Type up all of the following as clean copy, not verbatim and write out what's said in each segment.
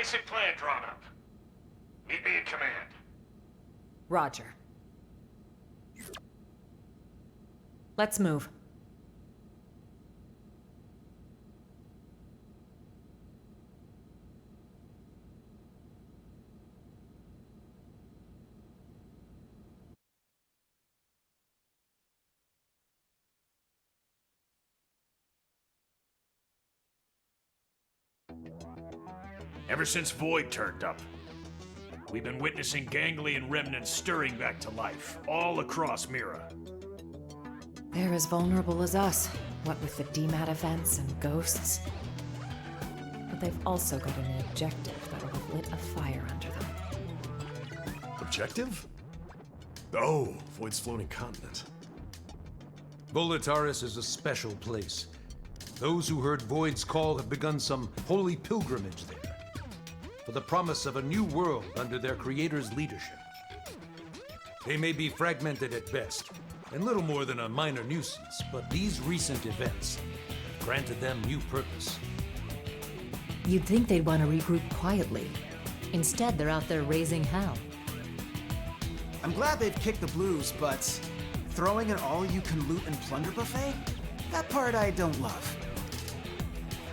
basic plan drawn up. Meet me in command. Roger. Let's move. Ever since Void turned up, we've been witnessing ganglion remnants stirring back to life, all across Mira. They're as vulnerable as us, what with the DMAT events and ghosts. But they've also got a new objective that'll have lit a fire under them. Objective? Oh, Void's floating continent. Volataris is a special place. Those who heard Void's call have begun some holy pilgrimage there, for the promise of a new world under their creator's leadership. They may be fragmented at best, and little more than a minor nuisance, but these recent events have granted them new purpose. You'd think they'd want to regroup quietly. Instead, they're out there raising hell. I'm glad they've kicked the blues, but throwing an all-you-can-loot and plunder buffet? That part I don't love.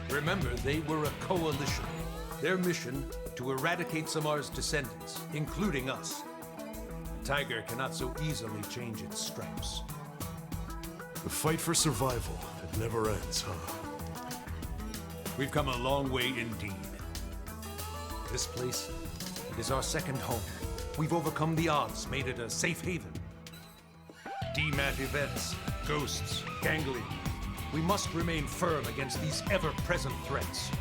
Remember, they were a coalition. Their mission, to eradicate Samar's descendants, including us. A tiger cannot so easily change its stripes. The fight for survival, it never ends, huh? We've come a long way indeed. This place, it is our second home. We've overcome the odds, made it a safe haven. DMAT events, ghosts, ganglion. We must remain firm against these ever-present threats.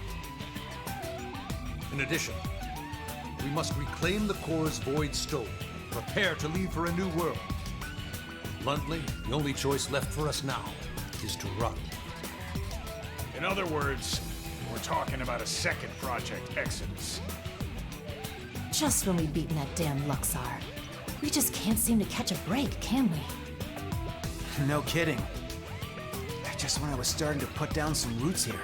In addition, we must reclaim the cores Void stole, prepare to leave for a new world. Bluntly, the only choice left for us now is to run. In other words, we're talking about a second Project Exodus. Just when we've beaten that damn Luxar. We just can't seem to catch a break, can we? No kidding. Just when I was starting to put down some roots here.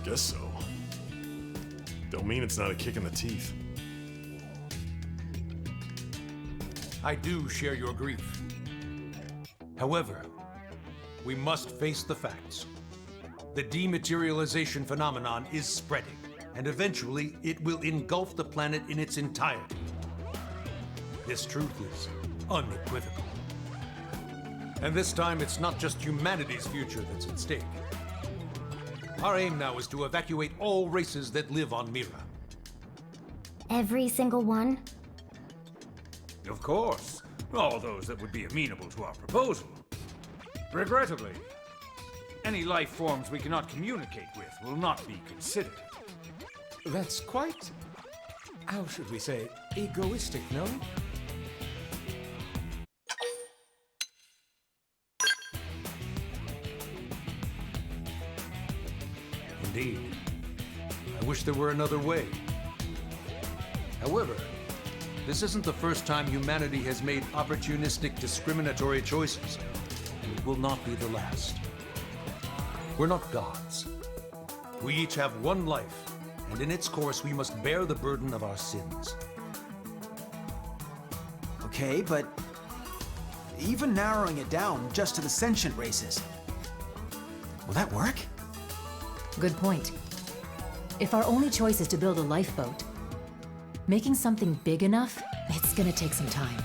Guess so. Don't mean it's not a kick in the teeth. I do share your grief. However, we must face the facts. The dematerialization phenomenon is spreading, and eventually it will engulf the planet in its entirety. This truth is unequivocal. And this time, it's not just humanity's future that's at stake. Our aim now is to evacuate all races that live on Mira. Every single one? Of course. All those that would be amenable to our proposal. Regrettably, any life forms we cannot communicate with will not be considered. That's quite, how should we say, egoistic, no? Indeed. I wish there were another way. However, this isn't the first time humanity has made opportunistic, discriminatory choices, and it will not be the last. We're not gods. We each have one life, and in its course we must bear the burden of our sins. Okay, but even narrowing it down just to the sentient races, will that work? Good point. If our only choice is to build a lifeboat, making something big enough, it's gonna take some time.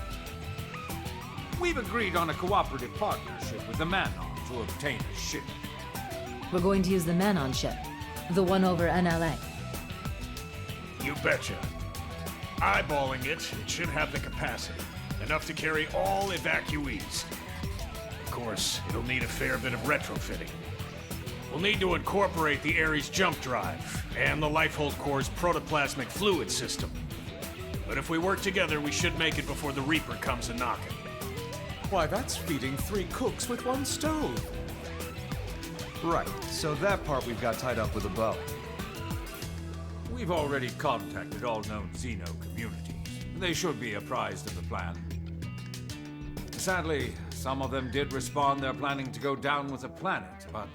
We've agreed on a cooperative partnership with the Manon to obtain a ship. We're going to use the Manon ship, the one over NLA. You betcha. Eyeballing it, it should have the capacity. Enough to carry all evacuees. Of course, it'll need a fair bit of retrofitting. We'll need to incorporate the Ares jump drive and the Lifehold Core's protoplasmic fluid system. But if we work together, we should make it before the Reaper comes a-knocking. Why, that's feeding 3 cooks with 1 stove. Right, so that part we've got tied up with a bow. We've already contacted all known Xeno communities. They should be apprised of the plan. Sadly, some of them did respond they're planning to go down with the planet, but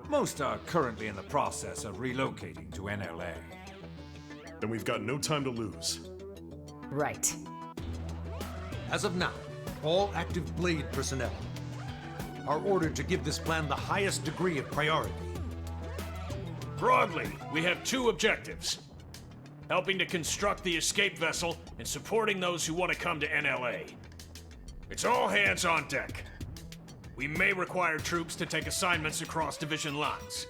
most are currently in the process of relocating to NLA. Then we've got no time to lose. Right. As of now, all active Blade personnel are ordered to give this plan the highest degree of priority. Broadly, we have two objectives. Helping to construct the escape vessel and supporting those who want to come to NLA. It's all hands on deck. We may require troops to take assignments across division lines.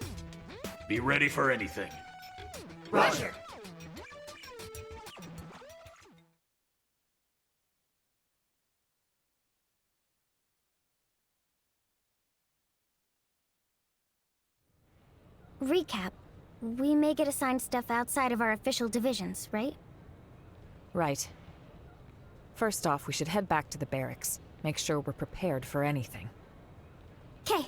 Be ready for anything. Roger. Recap. We may get assigned stuff outside of our official divisions, right? Right. First off, we should head back to the barracks. Make sure we're prepared for anything. 'Kay.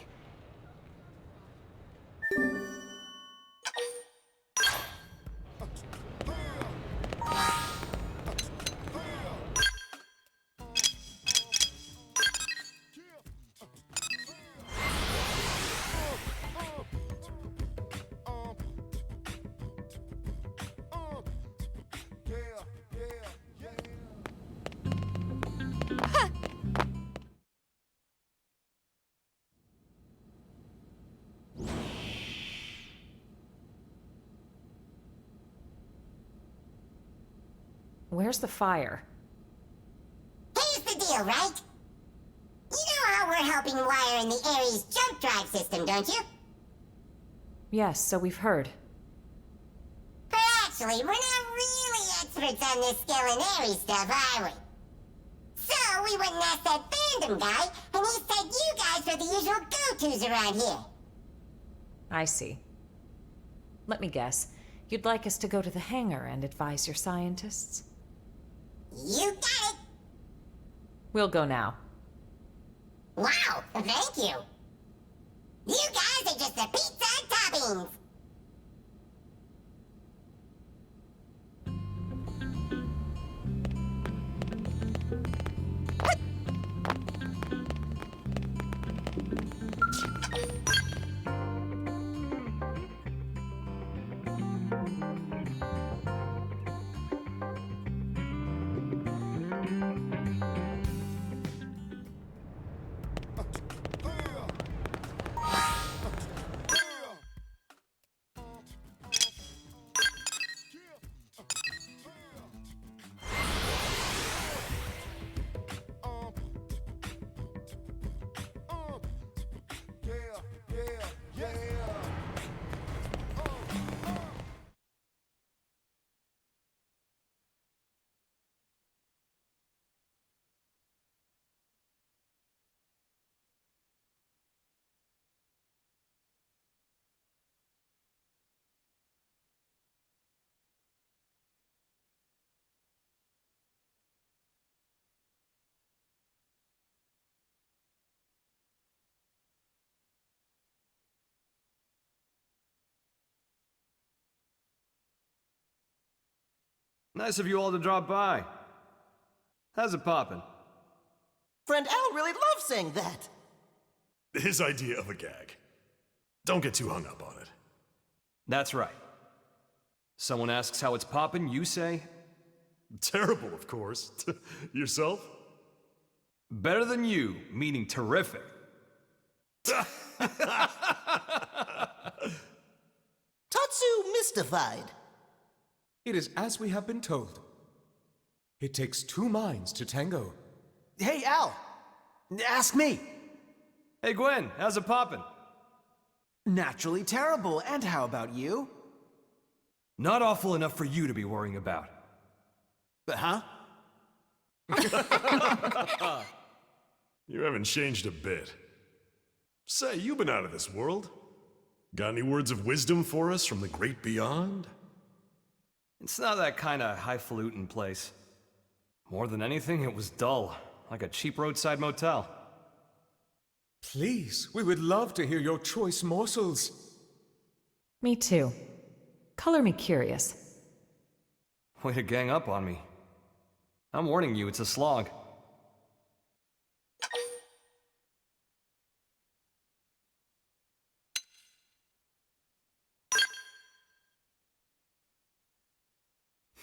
Where's the fire? Here's the deal, right? You know how we're helping wire in the Ares jump drive system, don't you? Yes, so we've heard. But actually, we're not really experts on this skill in Ares stuff, are we? So we went and asked that fandom guy, and he said you guys are the usual go-tos around here. I see. Let me guess. You'd like us to go to the hangar and advise your scientists? You got it! We'll go now. Wow, thank you! You guys are just the pizza toppings! Nice of you all to drop by. How's it poppin'? Friend Al really loves saying that. His idea of a gag. Don't get too hung up on it. That's right. Someone asks how it's poppin', you say? Terrible, of course. Yourself? Better than you, meaning terrific. Tatsu mystified. It is as we have been told. It takes two minds to tango. Hey, Al! Ask me! Hey Gwen, how's it poppin'? Naturally terrible, and how about you? Not awful enough for you to be worrying about. Huh? You haven't changed a bit. Say, you've been out of this world. Got any words of wisdom for us from the great beyond? It's not that kind of highfalutin place. More than anything, it was dull, like a cheap roadside motel. Please, we would love to hear your choice morsels. Me too. Color me curious. Way to gang up on me. I'm warning you, it's a slog.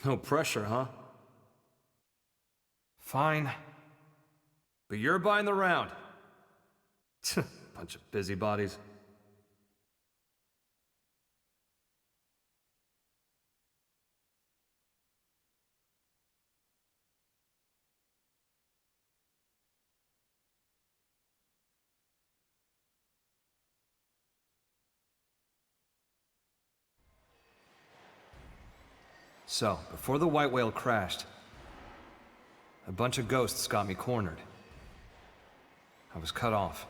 No pressure, huh? Fine. But you're buying the round. Bunch of busybodies. So, before the white whale crashed, a bunch of ghosts got me cornered. I was cut off.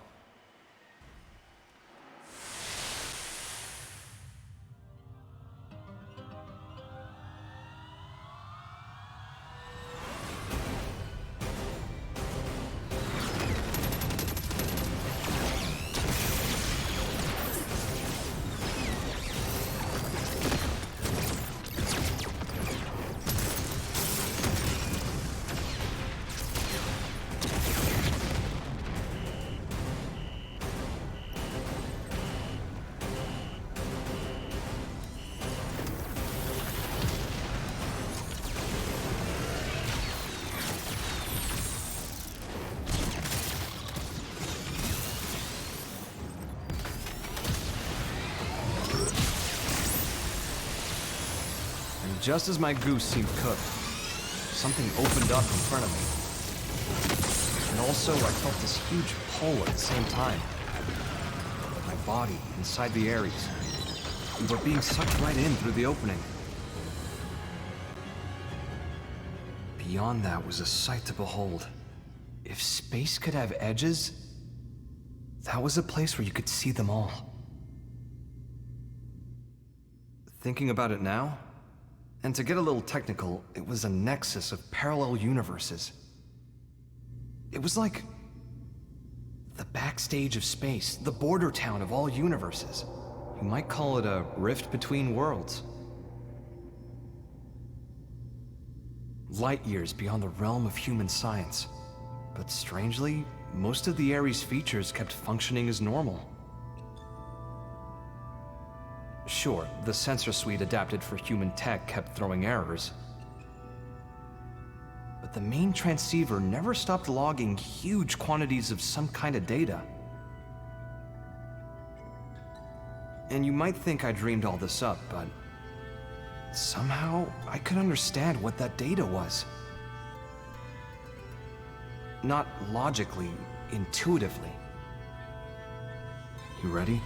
Just as my goose seemed cooked, something opened up in front of me. And also, I felt this huge pull at the same time. My body inside the Ares, but being sucked right in through the opening. Beyond that was a sight to behold. If space could have edges, that was a place where you could see them all. Thinking about it now, and to get a little technical, it was a nexus of parallel universes. It was like the backstage of space, the border town of all universes. You might call it a rift between worlds. Light years beyond the realm of human science. But strangely, most of the Ares features kept functioning as normal. Sure, the sensor suite adapted for human tech kept throwing errors. But the main transceiver never stopped logging huge quantities of some kind of data. And you might think I dreamed all this up, but somehow I could understand what that data was. Not logically, intuitively. You ready?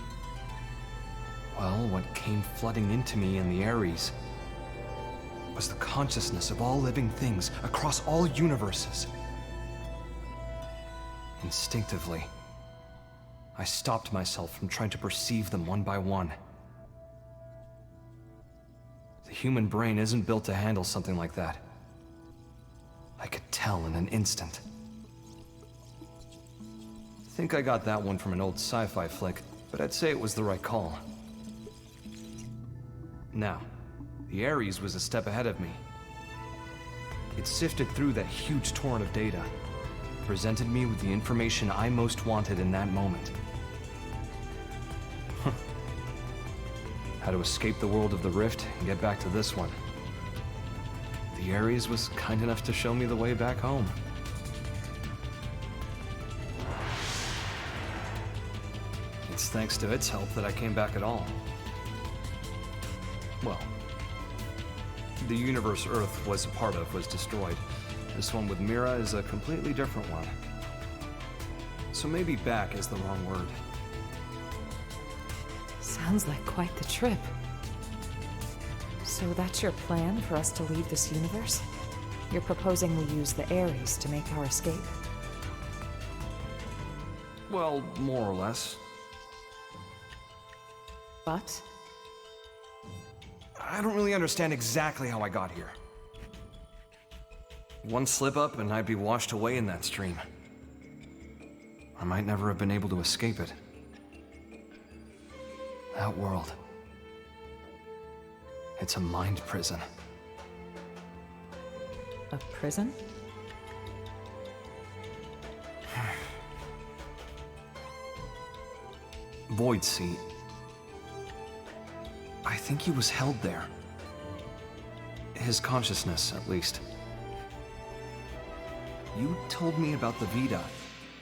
Well, what came flooding into me in the Ares was the consciousness of all living things across all universes. Instinctively, I stopped myself from trying to perceive them one by one. The human brain isn't built to handle something like that. I could tell in an instant. I think I got that one from an old sci-fi flick, but I'd say it was the right call. Now, the Ares was a step ahead of me. It sifted through that huge torrent of data, presented me with the information I most wanted in that moment. How to escape the world of the Rift and get back to this one. The Ares was kind enough to show me the way back home. It's thanks to its help that I came back at all. Well, the universe Earth was a part of was destroyed. This one with Mira is a completely different one. So maybe back is the wrong word. Sounds like quite the trip. So that's your plan for us to leave this universe? You're proposing we use the Ares to make our escape? Well, more or less. But? I don't really understand exactly how I got here. One slip up and I'd be washed away in that stream. I might never have been able to escape it. That world. It's a mind prison. A prison? Void Seat. I think he was held there. His consciousness, at least. You told me about the Vita,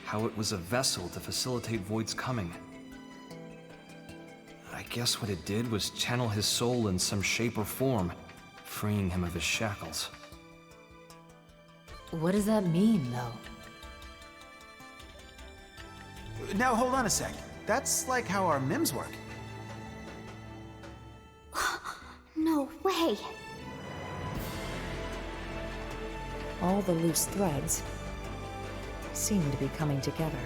how it was a vessel to facilitate Void's coming. I guess what it did was channel his soul in some shape or form, freeing him of his shackles. What does that mean, though? Now hold on a sec. That's like how our MIMs work. No way. All the loose threads seem to be coming together.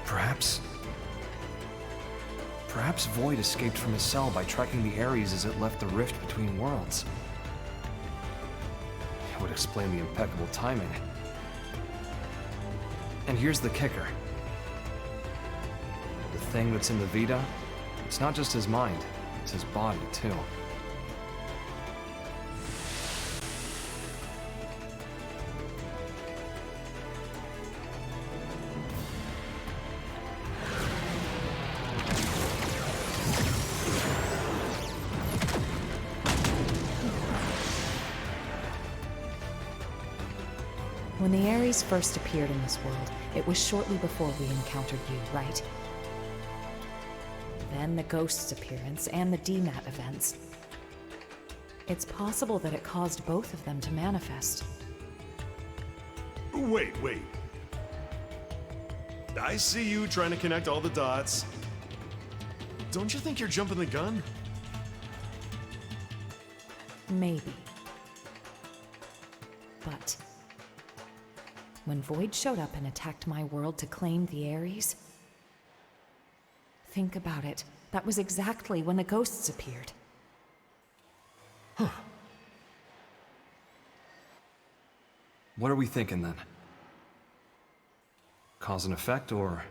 Perhaps Void escaped from his cell by tracking the Ares as it left the rift between worlds. It would explain the impeccable timing. And here's the kicker. The thing that's in the Vita, it's not just his mind, it's his body, too. When the Ares first appeared in this world, it was shortly before we encountered you, right? Then the Ghost's appearance and the DMAT events. It's possible that it caused both of them to manifest. Wait. I see you trying to connect all the dots. Don't you think you're jumping the gun? Maybe. But when Void showed up and attacked my world to claim the Ares, think about it. That was exactly when the Ghosts appeared. Huh. What are we thinking then? Cause and effect, or...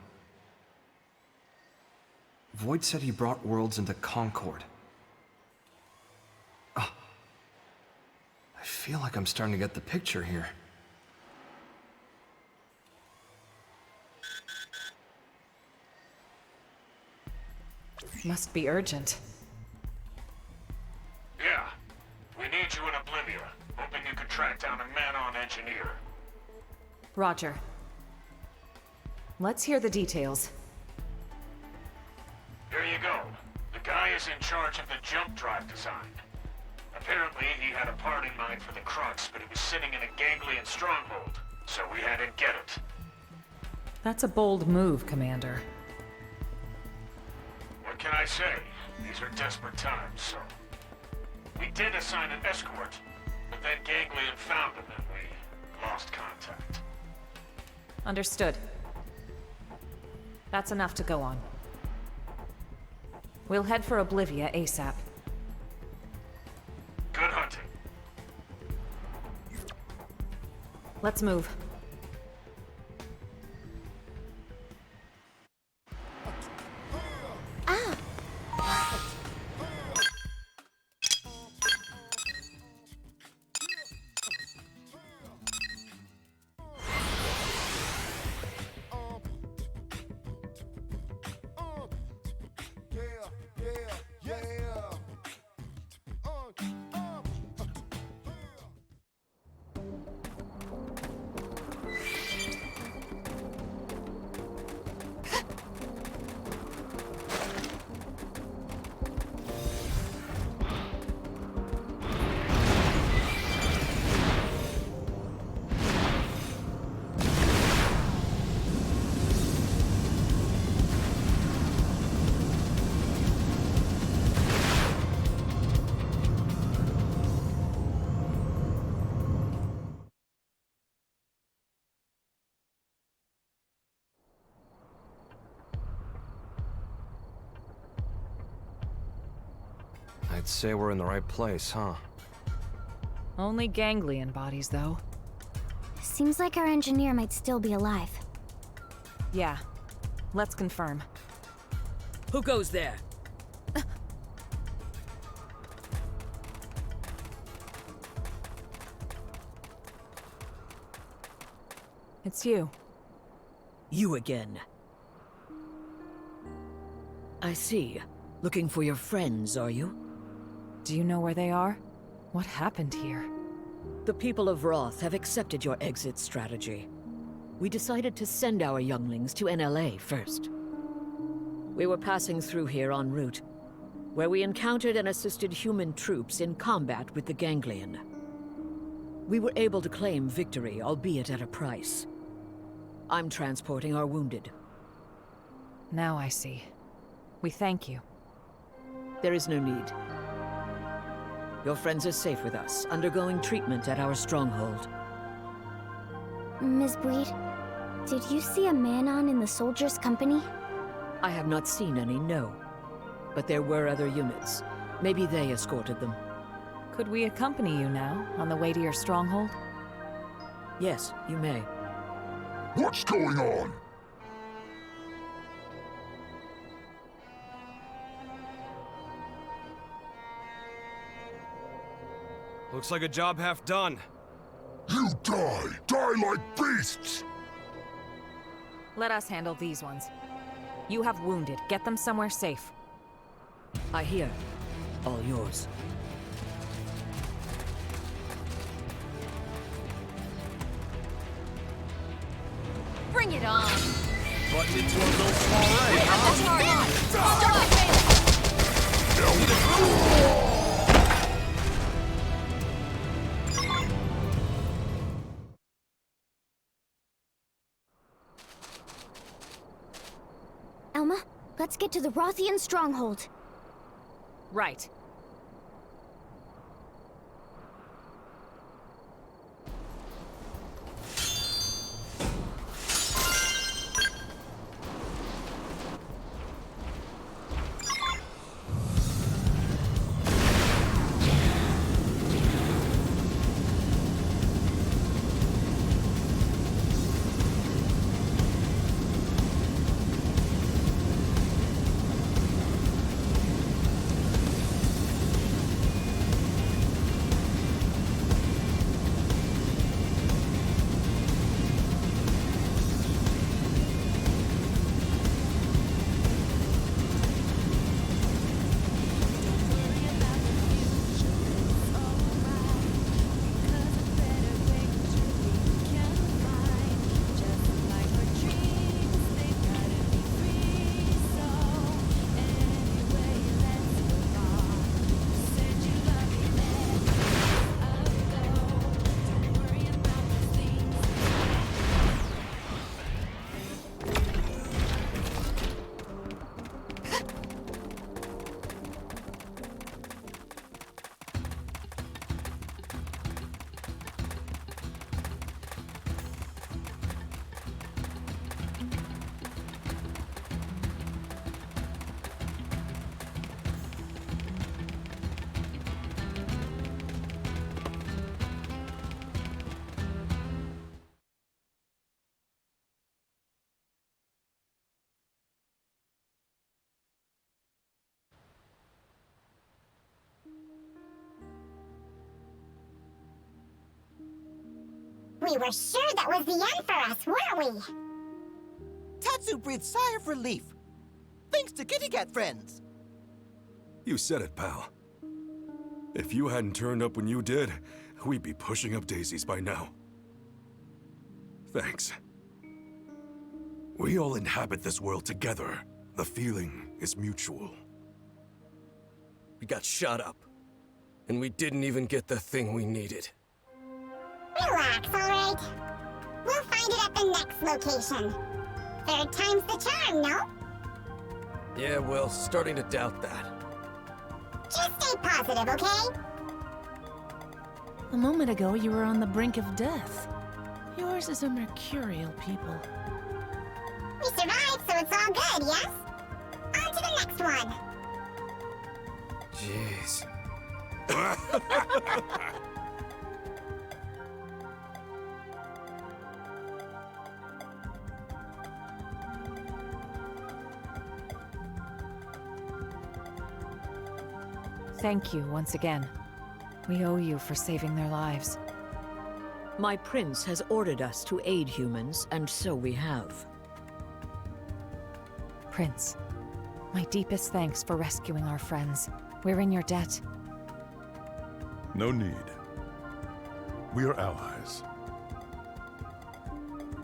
Void said he brought worlds into Concord. Oh. I feel like I'm starting to get the picture here. Must be urgent. Yeah. We need you in Oblivia. Hoping you could track down a man-on engineer. Roger. Let's hear the details. Here you go. The guy is in charge of the jump drive design. Apparently, he had a part in mind for the Crux, but he was sitting in a ganglion stronghold, so we had to get it. That's a bold move, Commander. What can I say? These are desperate times, so... We did assign an escort, but then Ganglion found him and we lost contact. Understood. That's enough to go on. We'll head for Oblivia ASAP. Good hunting. Let's move. I'd say we're in the right place, huh? Only ganglion bodies, though. Seems like our engineer might still be alive. Yeah. Let's confirm. Who goes there? It's you. You again. I see. Looking for your friends, are you? Do you know where they are? What happened here? The people of Roth have accepted your exit strategy. We decided to send our younglings to NLA first. We were passing through here en route, where we encountered and assisted human troops in combat with the Ganglion. We were able to claim victory, albeit at a price. I'm transporting our wounded. Now I see. We thank you. There is no need. Your friends are safe with us, undergoing treatment at our stronghold. Ms. Breed, did you see a man-on in the soldiers' company? I have not seen any, no. But there were other units. Maybe they escorted them. Could we accompany you now, on the way to your stronghold? Yes, you may. What's going on? Looks like a job half done. You die! Die like beasts! Let us handle these ones. You have wounded. Get them somewhere safe. I hear. All yours. Bring it on! But it's one of those small rays, Elma, let's get to the Rothian stronghold. Right. We were sure that was the end for us, weren't we? Tatsu breathed sigh of relief. Thanks to Kitty Cat friends. You said it, pal. If you hadn't turned up when you did, we'd be pushing up daisies by now. Thanks. We all inhabit this world together. The feeling is mutual. We got shot up. And we didn't even get the thing we needed. Relax, alright? We'll find it at the next location. Third time's the charm, no? Yeah, well, starting to doubt that. Just stay positive, okay? A moment ago, you were on the brink of death. Yours is a mercurial people. We survived, so it's all good, yes? On to the next one. Jeez. Thank you once again. We owe you for saving their lives. My prince has ordered us to aid humans, and so we have. Prince, my deepest thanks for rescuing our friends. We're in your debt. No need. We are allies.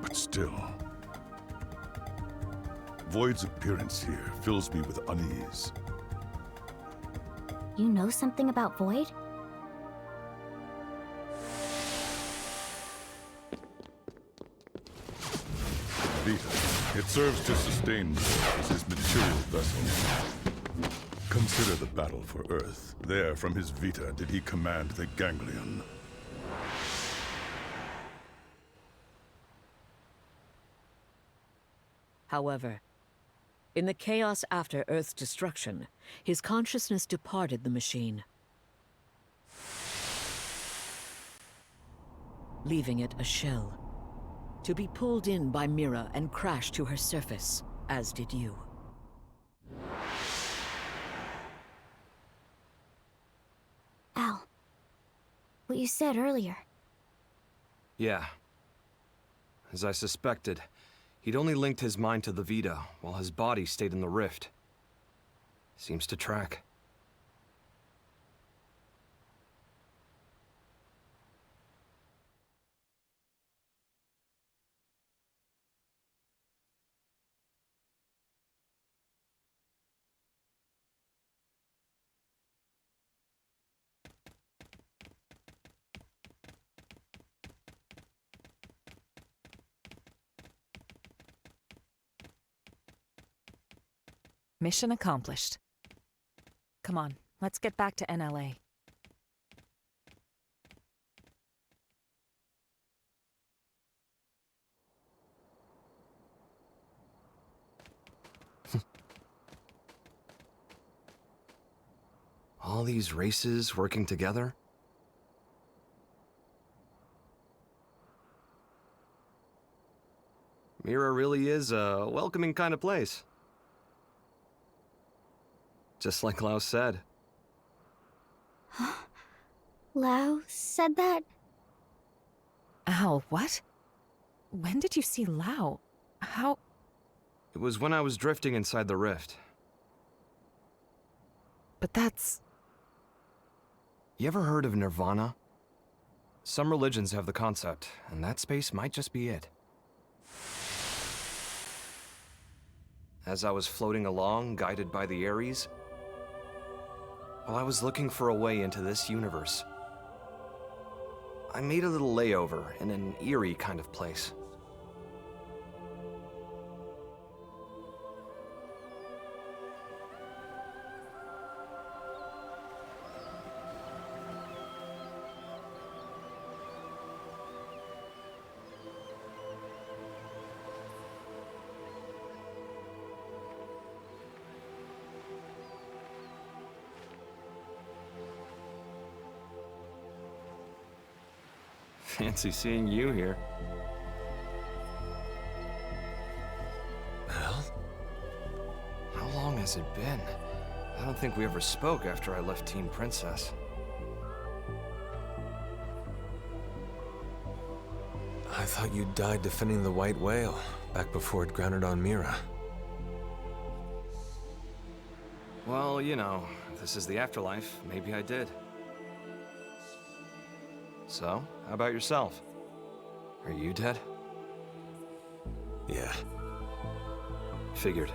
But still... Void's appearance here fills me with unease. You know something about Void? Vita. It serves to sustain Void as his material vessel. Consider the battle for Earth. There, from his Vita, did he command the Ganglion. However, in the chaos after Earth's destruction, his consciousness departed the machine, leaving it a shell, to be pulled in by Mira and crash to her surface, as did you. Al, what you said earlier. Yeah. As I suspected, he'd only linked his mind to the Vita, while his body stayed in the rift. Seems to track. Mission accomplished. Come on, let's get back to NLA. All these races working together? Mira really is a welcoming kind of place. Just like Lau said. Lau said that? Al, what? When did you see Lau? How? It was when I was drifting inside the rift. But that's... You ever heard of Nirvana? Some religions have the concept, and that space might just be it. As I was floating along, guided by the Ares, while I was looking for a way into this universe, I made a little layover in an eerie kind of place. Fancy seeing you here. Well? How long has it been? I don't think we ever spoke after I left Team Princess. I thought you died defending the White Whale, back before it grounded on Mira. Well, you know, if this is the afterlife, maybe I did. So, how about yourself? Are you dead? Yeah. Figured.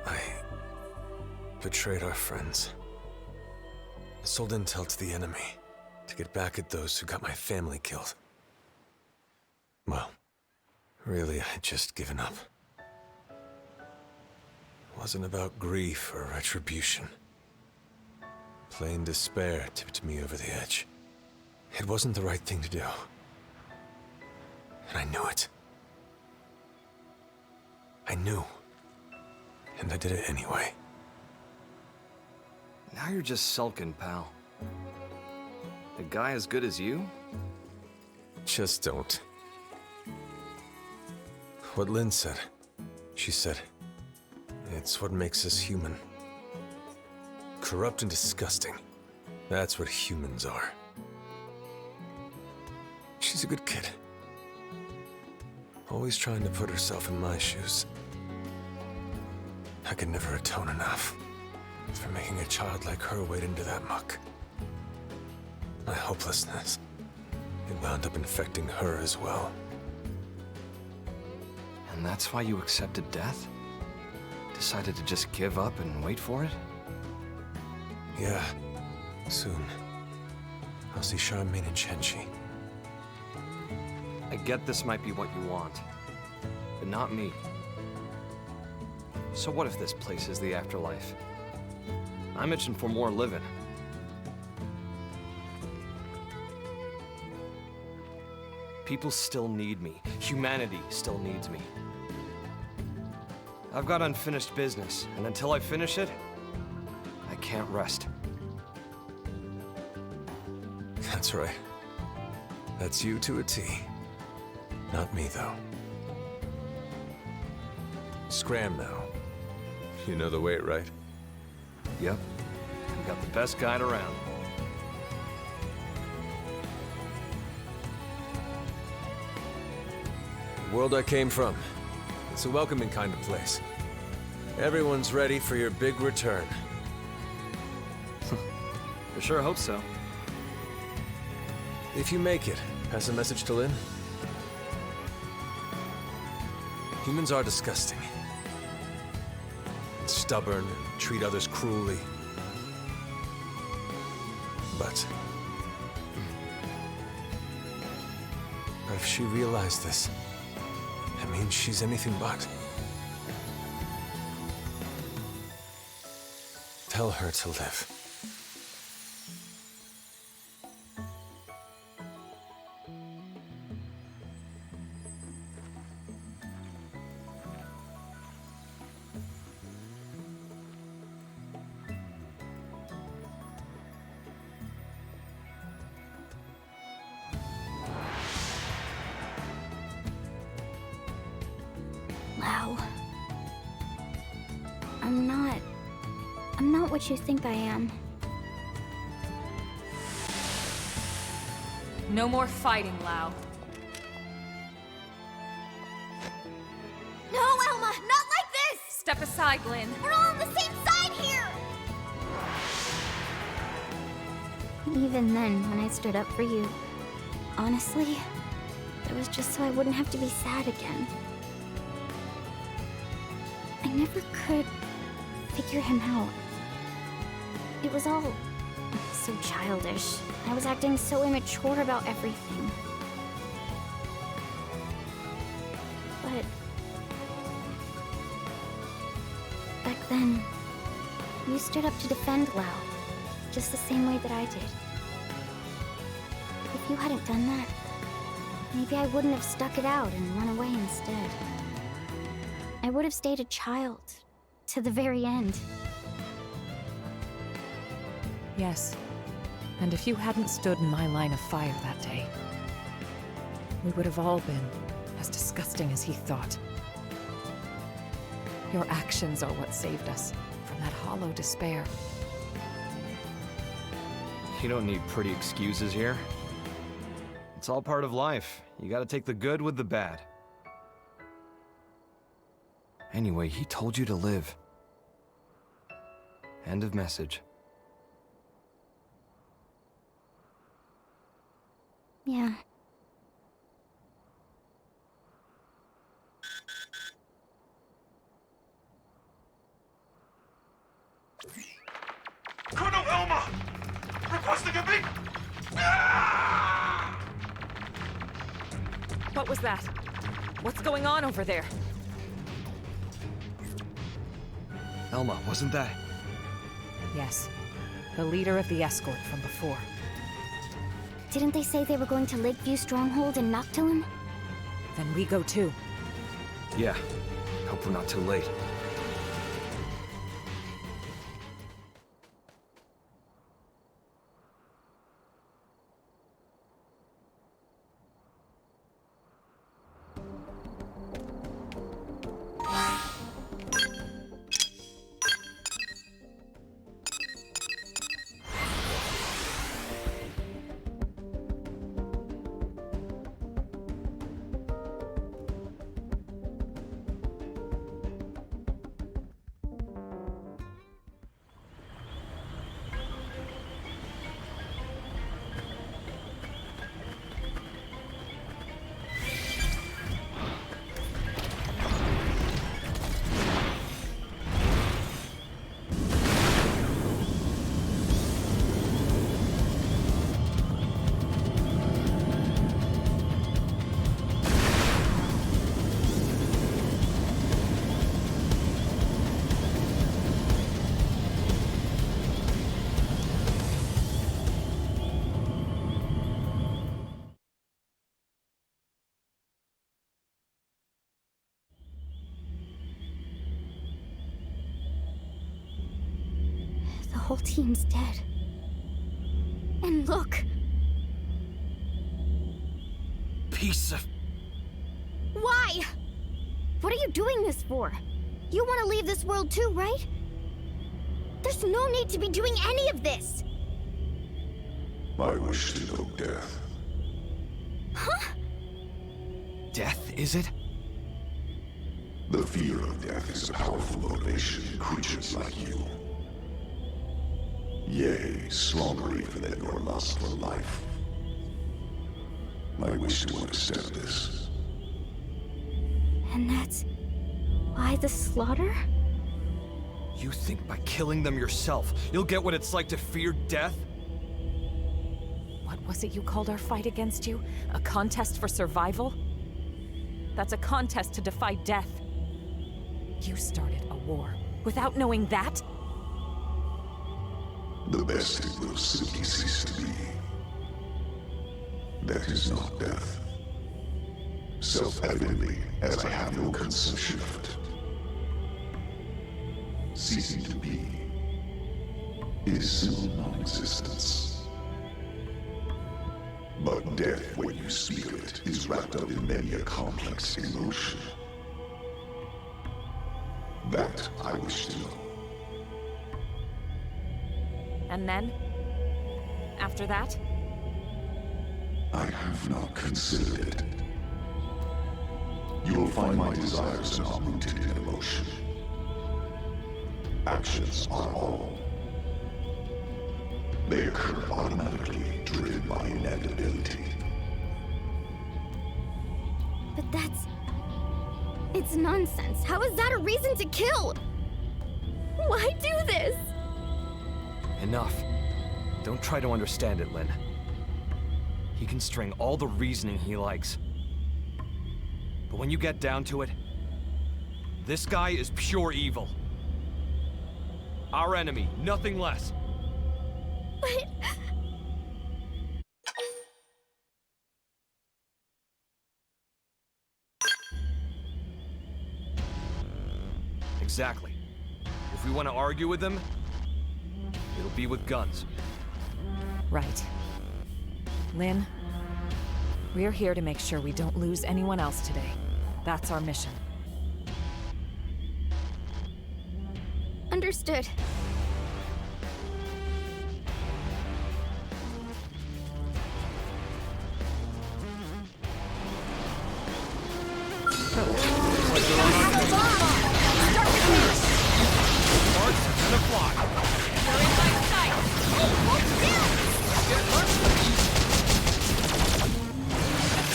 I betrayed our friends. Sold intel to the enemy to get back at those who got my family killed. Well, really, I had just given up. It wasn't about grief or retribution. Plain despair tipped me over the edge. It wasn't the right thing to do. And I knew it. I knew. And I did it anyway. Now you're just sulking, pal. A guy as good as you? Just don't. What Lynn said. She said, it's what makes us human. Corrupt and disgusting. That's what humans are. She's a good kid. Always trying to put herself in my shoes. I could never atone enough. for making a child like her wade into that muck. My hopelessness, it wound up infecting her as well. And that's why you accepted death? Decided to just give up and wait for it? Yeah, soon. I'll see Charmaine and Chen-Chi. I get this might be what you want, but not me. So what if this place is the afterlife? I'm itching for more living. People still need me. Humanity still needs me. I've got unfinished business, and until I finish it, I can't rest. That's right. That's you to a T. Not me, though. Scram now. You know the way, right? Yep. We got the best guide around. The world I came from. It's a welcoming kind of place. Everyone's ready for your big return. I sure hope so. If you make it, pass a message to Lynn. Humans are disgusting. And stubborn and treat others cruelly. But if she realized this, it means she's anything but. Tell her to live. Wow. I'm not what you think I am. No more fighting, Lau. No, Elma! Not like this! Step aside, Lynn. We're all on the same side here! Even then, when I stood up for you, honestly, it was just so I wouldn't have to be sad again. I never could figure him out. It was all so childish. I was acting so immature about everything. But back then, you stood up to defend Lau, just the same way that I did. If you hadn't done that, maybe I wouldn't have stuck it out and run away instead. I would have stayed a child to the very end. Yes. And if you hadn't stood in my line of fire that day, we would have all been as disgusting as he thought. Your actions are what saved us from that hollow despair. You don't need pretty excuses here. It's all part of life. You gotta take the good with the bad. Anyway, he told you to live. End of message. Yeah. Colonel Elma! Requesting a beat! What was that? What's going on over there? Elma, wasn't that? Yes. The leader of the escort from before. Didn't they say they were going to Lakeview Stronghold in Noctilum? Then we go too. Yeah. Hope we're not too late. whole team's dead. And look! Piece of... Why? What are you doing this for? You want to leave this world too, right? There's no need to be doing any of this! I wish to know death. Huh? Death, is it? The fear of death is a powerful motivation in creatures like you. Yea, stronger even than your lust for life. I wish to understand this. And that's why the slaughter? You think by killing them yourself, you'll get what it's like to fear death? What was it you called our fight against you? A contest for survival? That's a contest to defy death. You started a war without knowing that? The best it will simply cease to be. That is not death. Self-evidently, as I have no conception of it. Ceasing to be is simple non-existence. But death, when you speak of it, is wrapped up in many a complex emotion. That I wish to know. And then? After that? I have not considered it. You will find my desires are not rooted in emotion. Actions are all. They occur automatically, driven by inevitability. But that's... It's nonsense. How is that a reason to kill? Why do this? Enough. Don't try to understand it, Lynn. He can string all the reasoning he likes. But when you get down to it, this guy is pure evil. Our enemy, nothing less. But... Exactly. If we want to argue with them, it'll be with guns. Right. Lynn, we're here to make sure we don't lose anyone else today. That's our mission. Understood.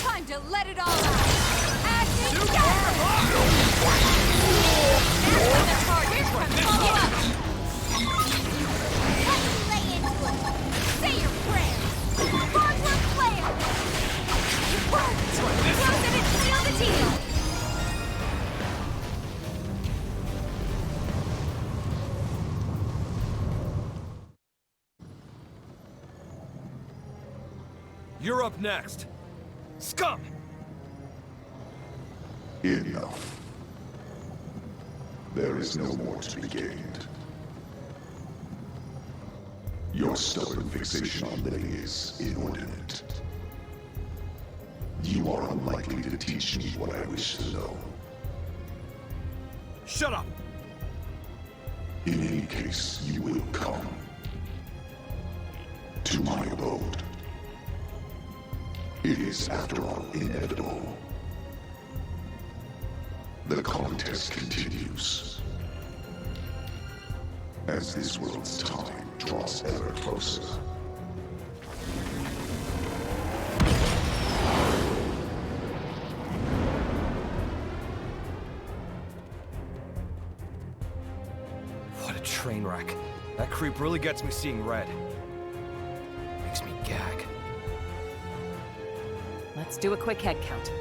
Time to let it all out! Acid the target from follow up! Let's lay into it! Say your prayers! Hardwood flare! Close it and seal the deal! You're up next. Scum! Enough. There is no more to be gained. Your stubborn fixation on living is inordinate. You are unlikely to teach me what I wish to know. Shut up! In any case, you will come to my abode. It is, after all, inevitable. The contest continues. As this world's time draws ever closer. What a train wreck. That creep really gets me seeing red. Makes me gag. Let's do a quick head count.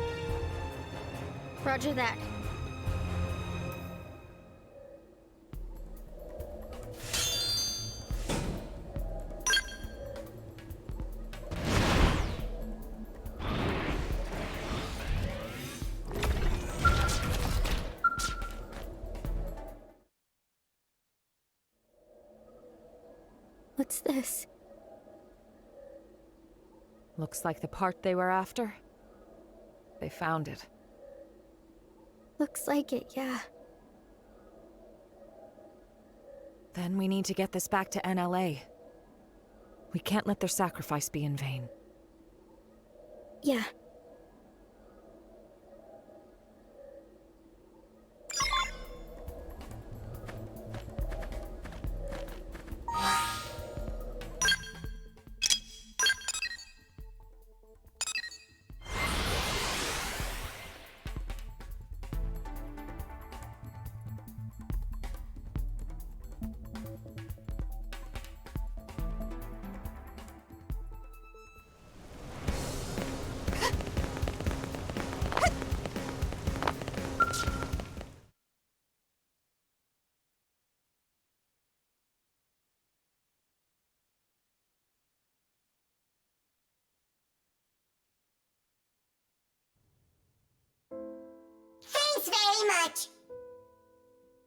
Roger that. What's this? Looks like the part they were after. They found it. Looks like it, yeah. Then we need to get this back to NLA. We can't let their sacrifice be in vain. Yeah. Thanks very much.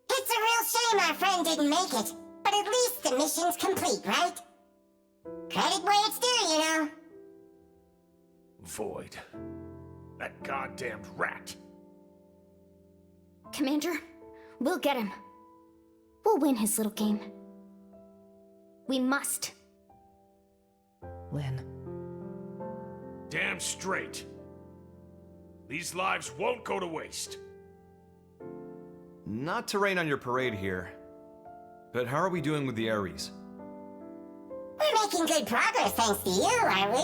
It's a real shame our friend didn't make it, but at least the mission's complete, right? Credit where it's due, you know. Void. That goddamned rat. Commander, we'll get him. We'll win his little game. We must. Lynn. Damn straight. These lives won't go to waste. Not to rain on your parade here, but how are we doing with the Ares? We're making good progress thanks to you, are we?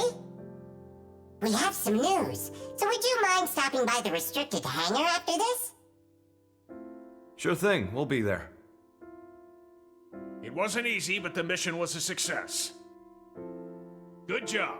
We have some news, so would you mind stopping by the restricted hangar after this? Sure thing, we'll be there. It wasn't easy, but the mission was a success. Good job.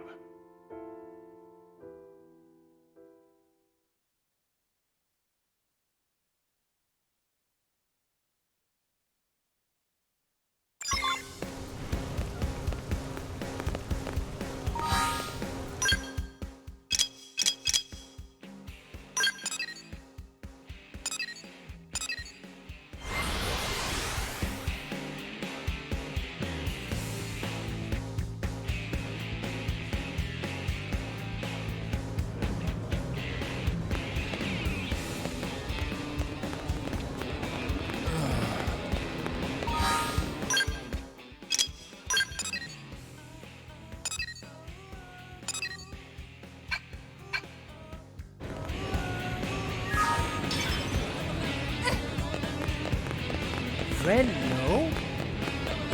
Friend, no?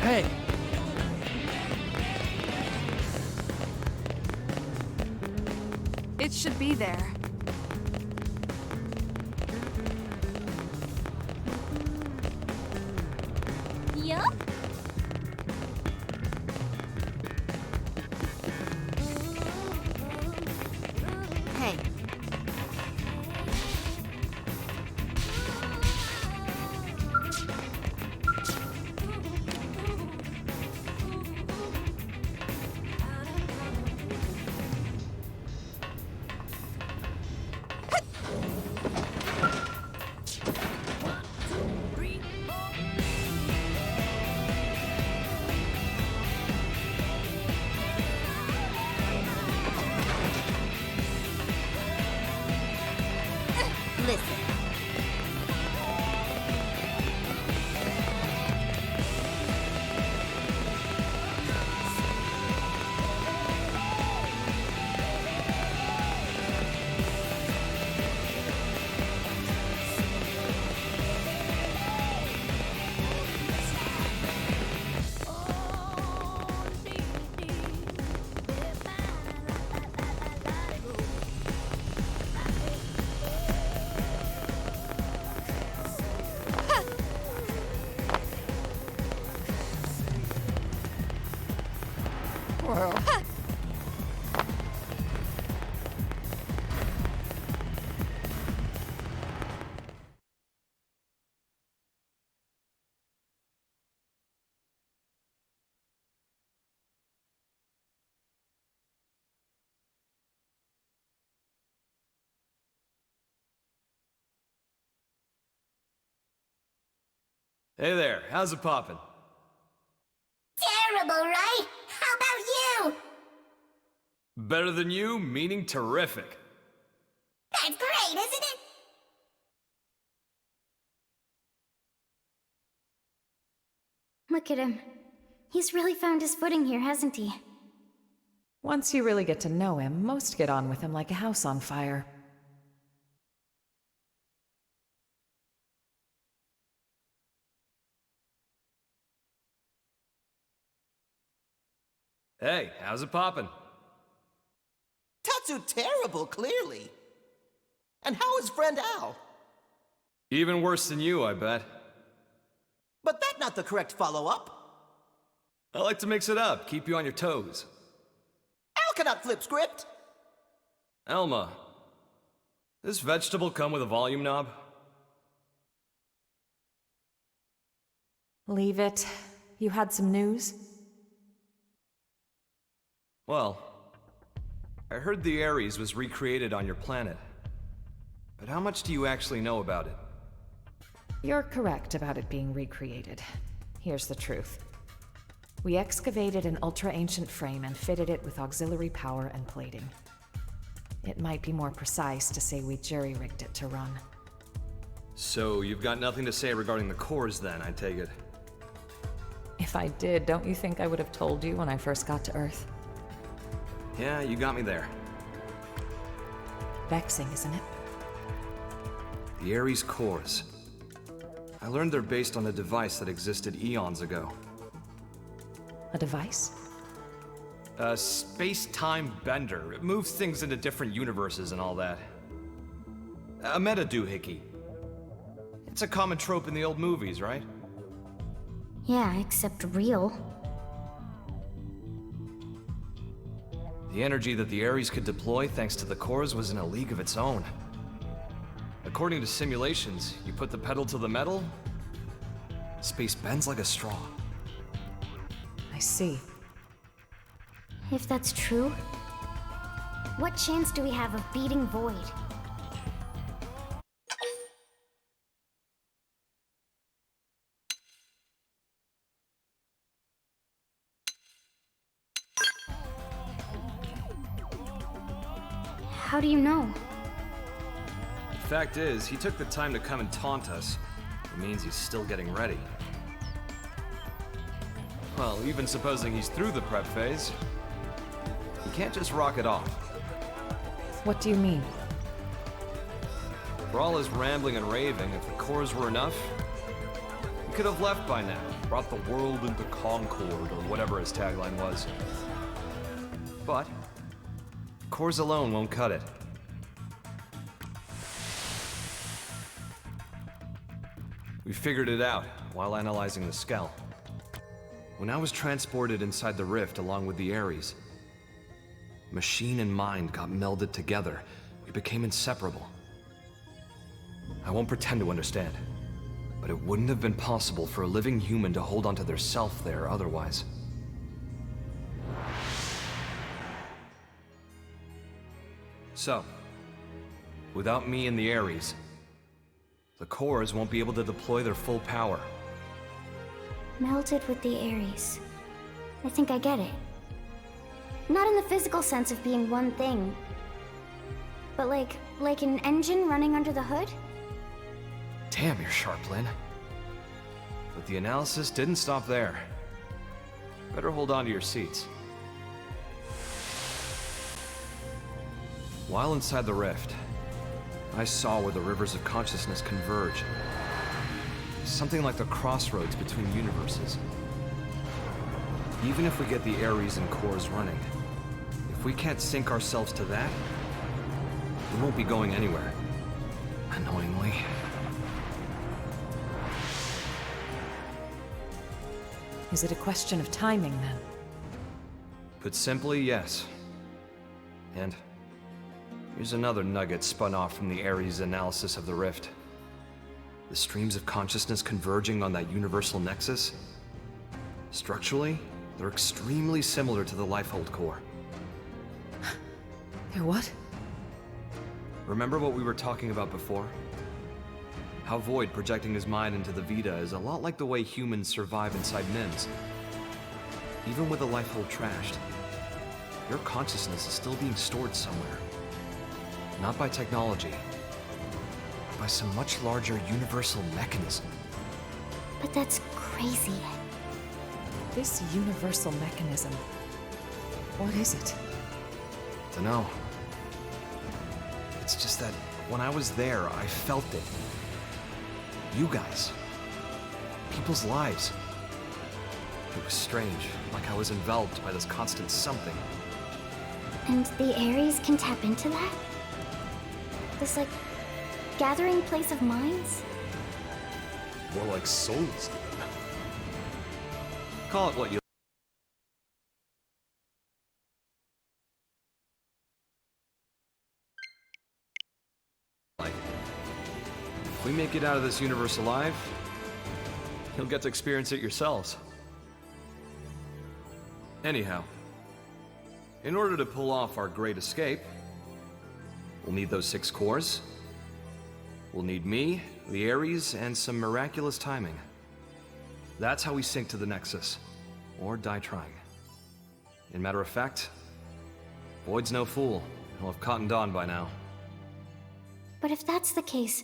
Hey. It should be there. Yup. Hey. Listen. Well. Hey there, how's it poppin'? Terrible right? How about you? Better than you, meaning terrific. That's great, isn't it? Look at him. He's really found his footing here, hasn't he? Once you really get to know him, most get on with him like a house on fire. Hey, how's it poppin'? Tatsu terrible, clearly. And how is friend Al? Even worse than you, I bet. But that's not the correct follow-up. I like to mix it up, keep you on your toes. Al cannot flip script. Elma, this vegetable come with a volume knob? Leave it. You had some news? Well, I heard the Ares was recreated on your planet. But how much do you actually know about it? You're correct about it being recreated. Here's the truth. We excavated an ultra-ancient frame and fitted it with auxiliary power and plating. It might be more precise to say we jury-rigged it to run. So you've got nothing to say regarding the cores then, I take it? If I did, don't you think I would have told you when I first got to Earth? Yeah, you got me there. Vexing, isn't it? The Ares cores. I learned they're based on a device that existed eons ago. A device? A space-time bender. It moves things into different universes and all that. A meta-doohickey. It's a common trope in the old movies, right? Yeah, except real. The energy that the Ares could deploy thanks to the cores was in a league of its own. According to simulations, you put the pedal to the metal, space bends like a straw. I see. If that's true, what chance do we have of beating Void? How do you know? The fact is, he took the time to come and taunt us. It means he's still getting ready. Well, even supposing he's through the prep phase, he can't just rock it off. What do you mean? For all his rambling and raving, if the cores were enough, he could have left by now, brought the world into concord, or whatever his tagline was. But cores alone won't cut it. We figured it out while analyzing the Skell. When I was transported inside the rift along with the Ares, machine and mind got melded together. We became inseparable. I won't pretend to understand, but it wouldn't have been possible for a living human to hold onto their self there otherwise. So, without me and the Ares, the cores won't be able to deploy their full power. Melted with the Ares. I think I get it. Not in the physical sense of being one thing, but like an engine running under the hood? Damn, you're sharp, Lynn. But the analysis didn't stop there. Better hold on to your seats. While inside the rift, I saw where the rivers of consciousness converge. Something like the crossroads between universes. Even if we get the Ares and cores running, if we can't sync ourselves to that, we won't be going anywhere. Annoyingly. Is it a question of timing, then? Put simply, yes. And here's another nugget spun off from the Ares analysis of the rift. The streams of consciousness converging on that universal nexus. Structurally, they're extremely similar to the Lifehold core. They're what? Remember what we were talking about before? How Void projecting his mind into the Vita is a lot like the way humans survive inside MIMS. even with a life hold trashed, your consciousness is still being stored somewhere. Not by technology, but by some much larger universal mechanism. But that's crazy. This universal mechanism. What is it? Dunno. It's just that when I was there, I felt it. You guys. People's lives. It was strange, like I was enveloped by this constant something. And the Ares can tap into that? This, like, gathering place of minds? More like souls, even. Call it what you like. If we make it out of this universe alive, you'll get to experience it yourselves. Anyhow, in order to pull off our great escape, we'll need those 6 cores. We'll need me, the Ares, and some miraculous timing. That's how we sink to the Nexus, or die trying. In matter of fact, Void's no fool. He'll have cottoned on by now. But if that's the case,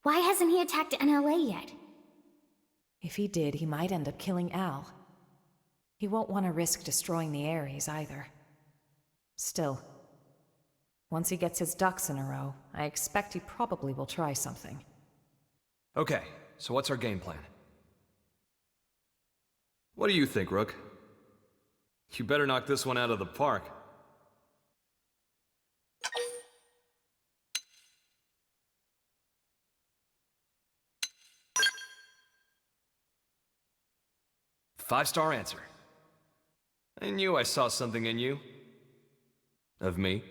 why hasn't he attacked NLA yet? If he did, he might end up killing Al. He won't want to risk destroying the Ares either. Still, once he gets his ducks in a row, I expect he probably will try something. Okay, so what's our game plan? What do you think, Rook? You better knock this one out of the park. Five-star answer. I knew I saw something in you. Of me.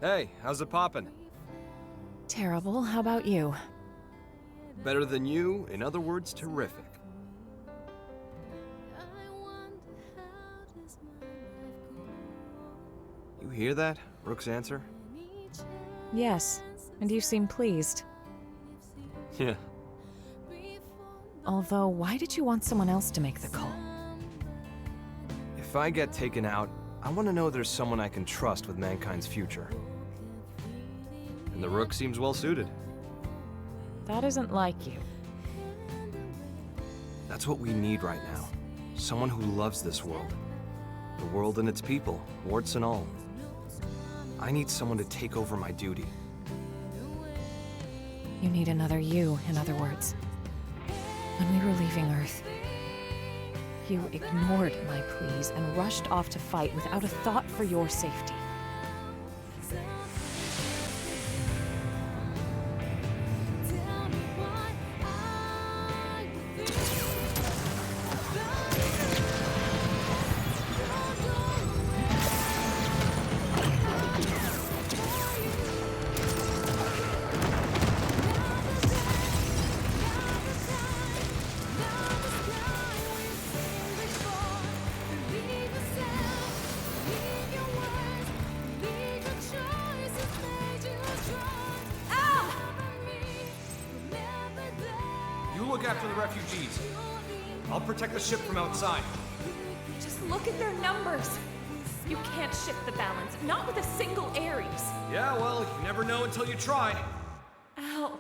Hey, how's it poppin'? Terrible. How about you? Better than you, in other words, terrific. You hear that? Rook's answer? Yes, and you seem pleased. Yeah. Although, why did you want someone else to make the call? If I get taken out, I want to know there's someone I can trust with mankind's future. And the Rook seems well suited. That isn't like you. That's what we need right now. Someone who loves this world. The world and its people, warts and all. I need someone to take over my duty. You need another you, in other words. When we were leaving Earth, you ignored my pleas and rushed off to fight without a thought for your safety. Look after the refugees. I'll protect the ship from outside. Just look at their numbers. You can't shift the balance, not with a single Ares. Yeah, well, you never know until you try. Al.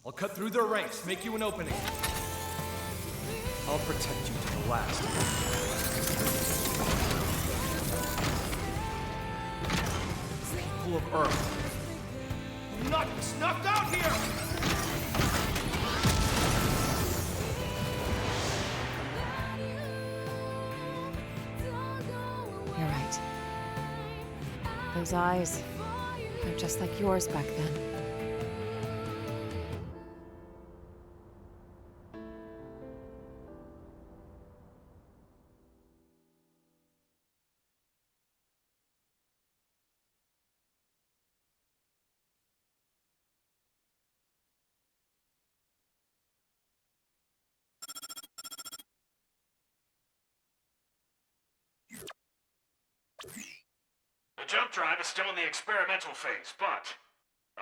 I'll cut through their ranks, make you an opening. I'll protect you to the last. People of Earth. I'm not snuffed out here! You're right. Those eyes, they're just like yours back then. jump drive is still in the experimental phase, but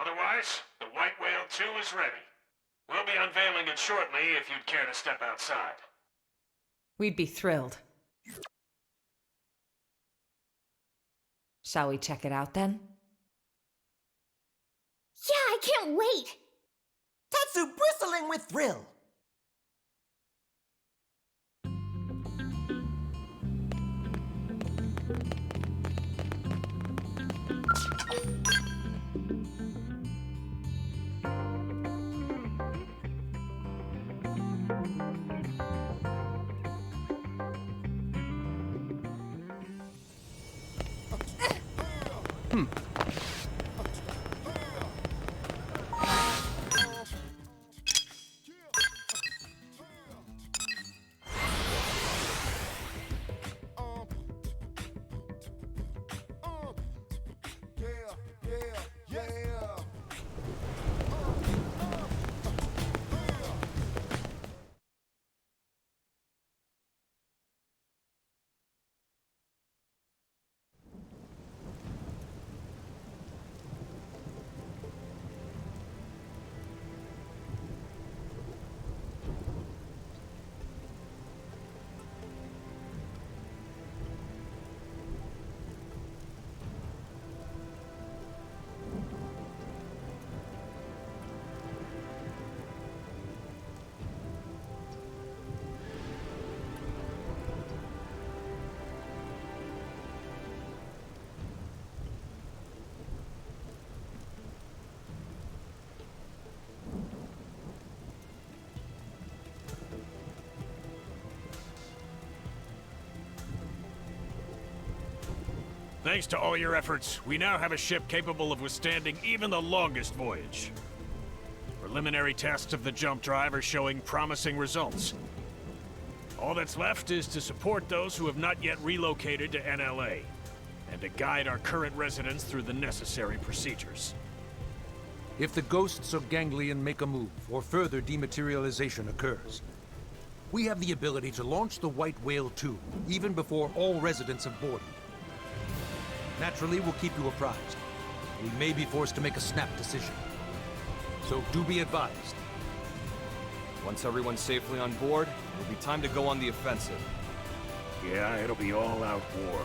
otherwise, the White Whale 2 is ready. We'll be unveiling it shortly if you'd care to step outside. We'd be thrilled. Shall we check it out then? Yeah, I can't wait! Tatsu bristling with thrill. Thanks to all your efforts, we now have a ship capable of withstanding even the longest voyage. Preliminary tests of the jump drive are showing promising results. All that's left is to support those who have not yet relocated to NLA, and to guide our current residents through the necessary procedures. If the ghosts of Ganglion make a move, or further dematerialization occurs, we have the ability to launch the White Whale 2, even before all residents have boarded. Naturally, we'll keep you apprised. We may be forced to make a snap decision. So do be advised. Once everyone's safely on board, it'll be time to go on the offensive. Yeah, it'll be all-out war.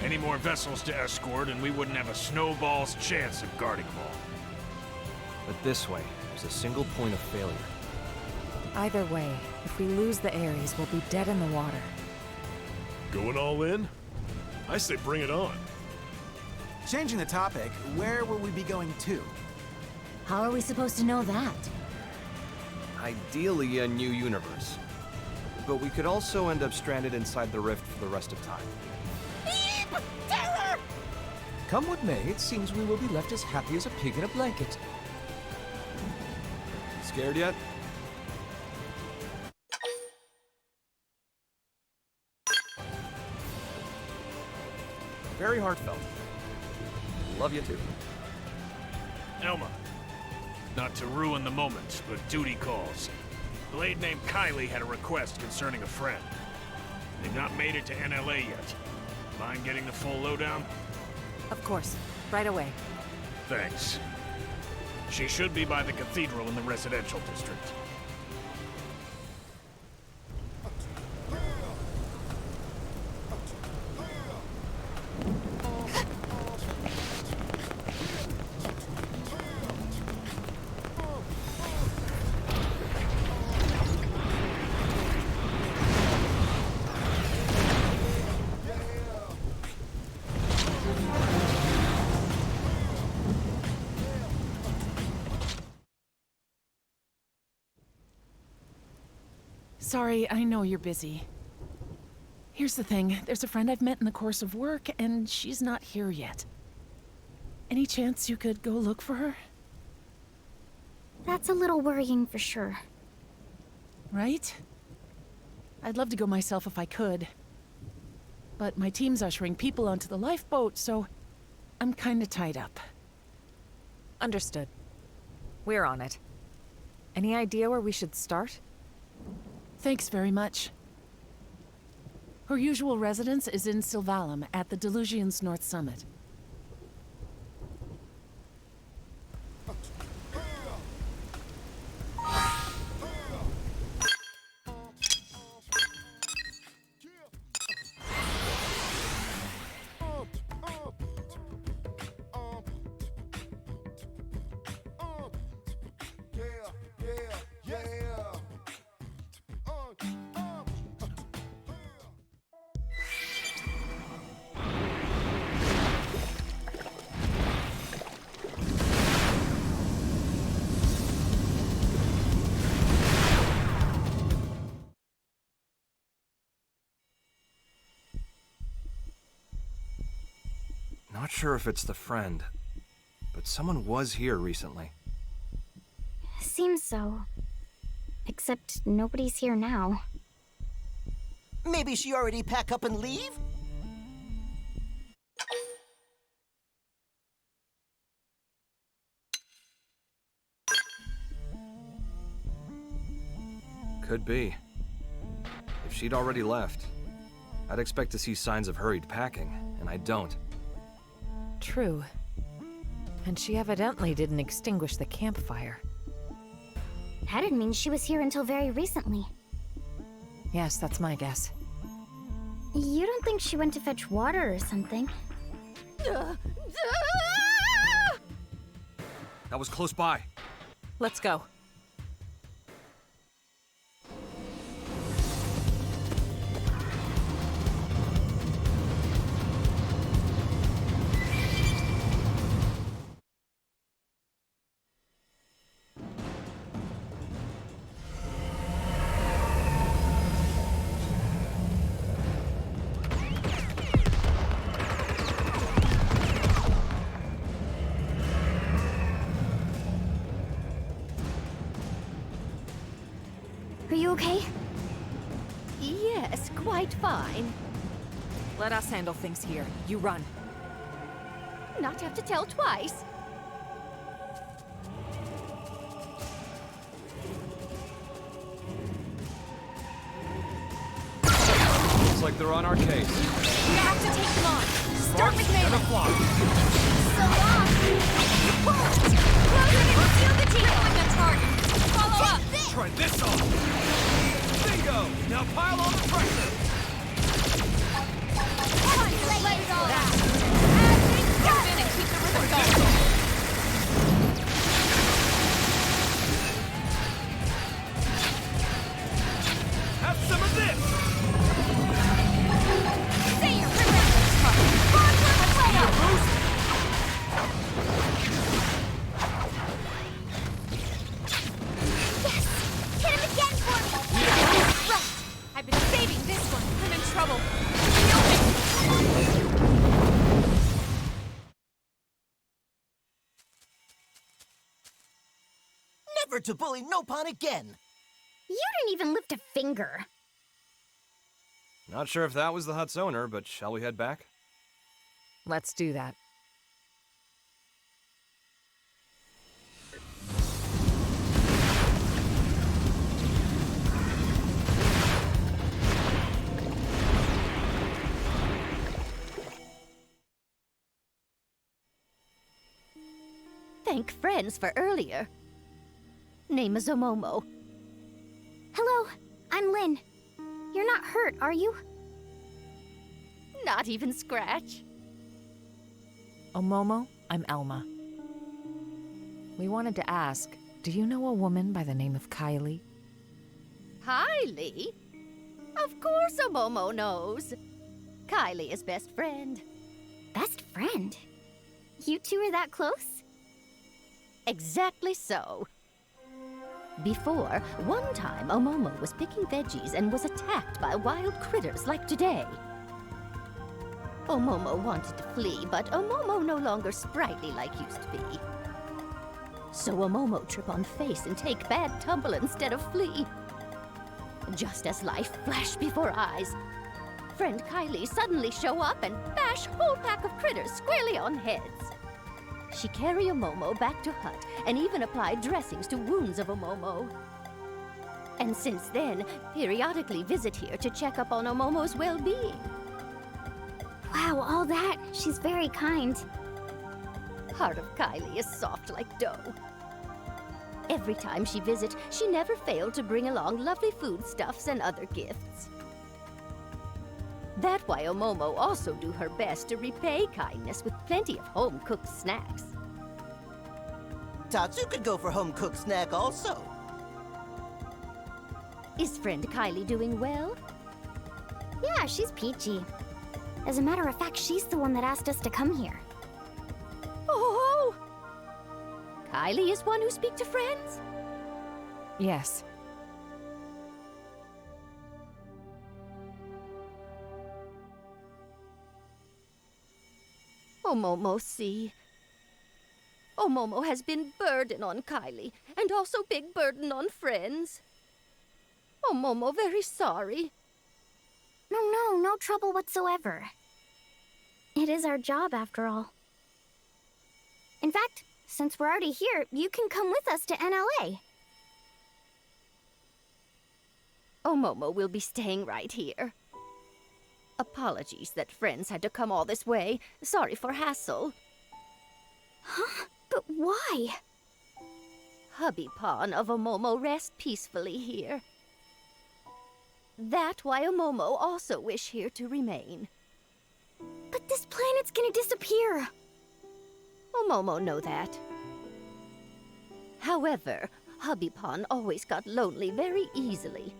Any more vessels to escort, and we wouldn't have a snowball's chance of guarding them all. But this way, there's a single point of failure. Either way, if we lose the Ares, we'll be dead in the water. Going all in? I say bring it on. Changing the topic, where will we be going to? How are we supposed to know that? Ideally, a new universe. But we could also end up stranded inside the rift for the rest of time. Beep! Terror! Come what may, it seems we will be left as happy as a pig in a blanket. Scared yet? Very heartfelt. Love you too. Elma. Not to ruin the moment, but duty calls. A blade named Kylie had a request concerning a friend. They've not made it to NLA yet. Mind getting the full lowdown? Of course. Right away. Thanks. She should be by the cathedral in the residential district. Sorry, I know you're busy. Here's the thing, there's a friend I've met in the course of work, and she's not here yet. Any chance you could go look for her? That's a little worrying for sure. Right? I'd love to go myself if I could. But my team's ushering people onto the lifeboat, so I'm kinda tied up. Understood. We're on it. Any idea where we should start? Thanks very much. Her usual residence is in Sylvalum, at the Delusion's North Summit. Not sure if it's the friend, but someone was here recently. Seems so. Except nobody's here now. Maybe she already pack up and leave? Could be. If she'd already left, I'd expect to see signs of hurried packing, and I don't. True. And she evidently didn't extinguish the campfire. That'd mean she was here until very recently. Yes, that's my guess. You don't think she went to fetch water or something? That was close by. Let's go. Are you okay? Yes, quite fine. Let us handle things here. You run. Not have to tell twice. Looks like they're on our case. We have to take them on. Start with And a melee. flop. So long. Pull. Close it and seal the team. Killing the target. Follow up. Try this on! Bingo! Now pile on the pressure! Come on, let it all out. As they jump in and keep the rhythm going. Have some of this! Say your remembrance card. Forward to the photo. Yes! Hit him again for me! Right! I've been saving this one. I'm in trouble. Never to bully Nopon again! You didn't even lift a finger. Not sure if that was the hut's owner, but shall we head back? Let's do that. Thank friends for earlier. Name is Omomo. Hello, I'm Lynn. You're not hurt, are you? Not even scratch. Omomo, I'm Elma. We wanted to ask, do you know a woman by the name of Kylie? Kylie? Of course Omomo knows. Kylie is best friend. Best friend? You two are that close? Exactly so. Before, one time Omomo was picking veggies and was attacked by wild critters like today. Omomo wanted to flee, but Omomo no longer sprightly like used to be. So Omomo trip on face and take bad tumble instead of flee. Just as life flashed before eyes, friend Kylie suddenly show up and bash whole pack of critters squarely on heads. She carry Omomo back to hut and even apply dressings to wounds of Omomo. And since then, periodically visit here to check up on Omomo's well-being. Wow, all that. She's very kind. Heart of Kylie is soft like dough. Every time she visits, she never failed to bring along lovely foodstuffs and other gifts. That's why Omomo also do her best to repay kindness with plenty of home-cooked snacks. Tatsu could go for home-cooked snack also. Is friend Kylie doing well? Yeah, she's peachy. As a matter of fact, she's the one that asked us to come here. Oh! Kylie is one who speaks to friends? Yes. Omomo, see. Omomo has been burden on Kylie, and also big burden on friends. Omomo very sorry. No trouble whatsoever. It is our job, after all. In fact, since we're already here, you can come with us to NLA. Omomo will be staying right here. Apologies that friends had to come all this way. Sorry for hassle. Huh? But why? Hubby Pawn of Omomo rest peacefully here. That why Omomo also wish here to remain. But this planet's gonna disappear. Omomo know that. However, Hubby Pawn always got lonely very easily.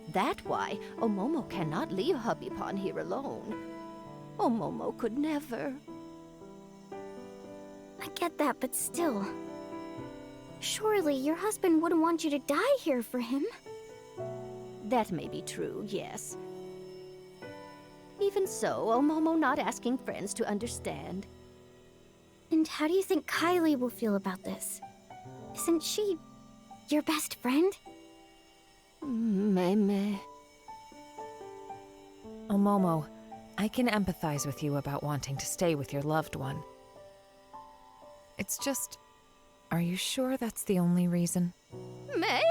That why Omomo cannot leave Hubby Pawn here alone. Omomo could never. I get that, but still. Surely your husband wouldn't want you to die here for him. That may be true, yes. Even so, Omomo not asking friends to understand. And how do you think Kylie will feel about this? Isn't she your best friend? Meme. Omomo, I can empathize with you about wanting to stay with your loved one. It's just, are you sure that's the only reason? Me?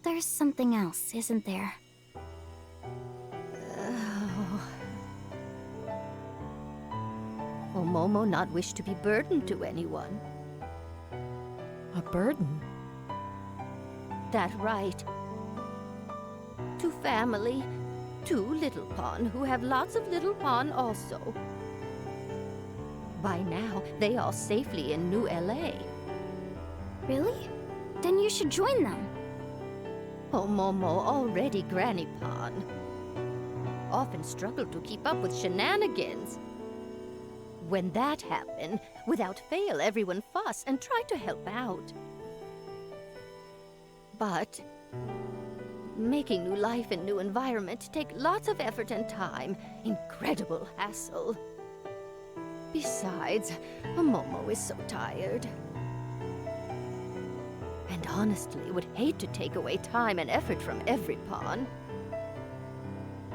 There's something else, isn't there? Omomo not wish to be burdened to anyone. A burden? That right. To family, to Little Pawn, who have lots of Little Pawn also. By now, they all safely in New LA. Really? Then you should join them. Omomo already Granny Pawn. Often struggled to keep up with shenanigans. When that happened, without fail everyone fuss and try to help out. But making new life in new environment take lots of effort and time, incredible hassle. Besides, Omomo is so tired. And honestly would hate to take away time and effort from every pawn.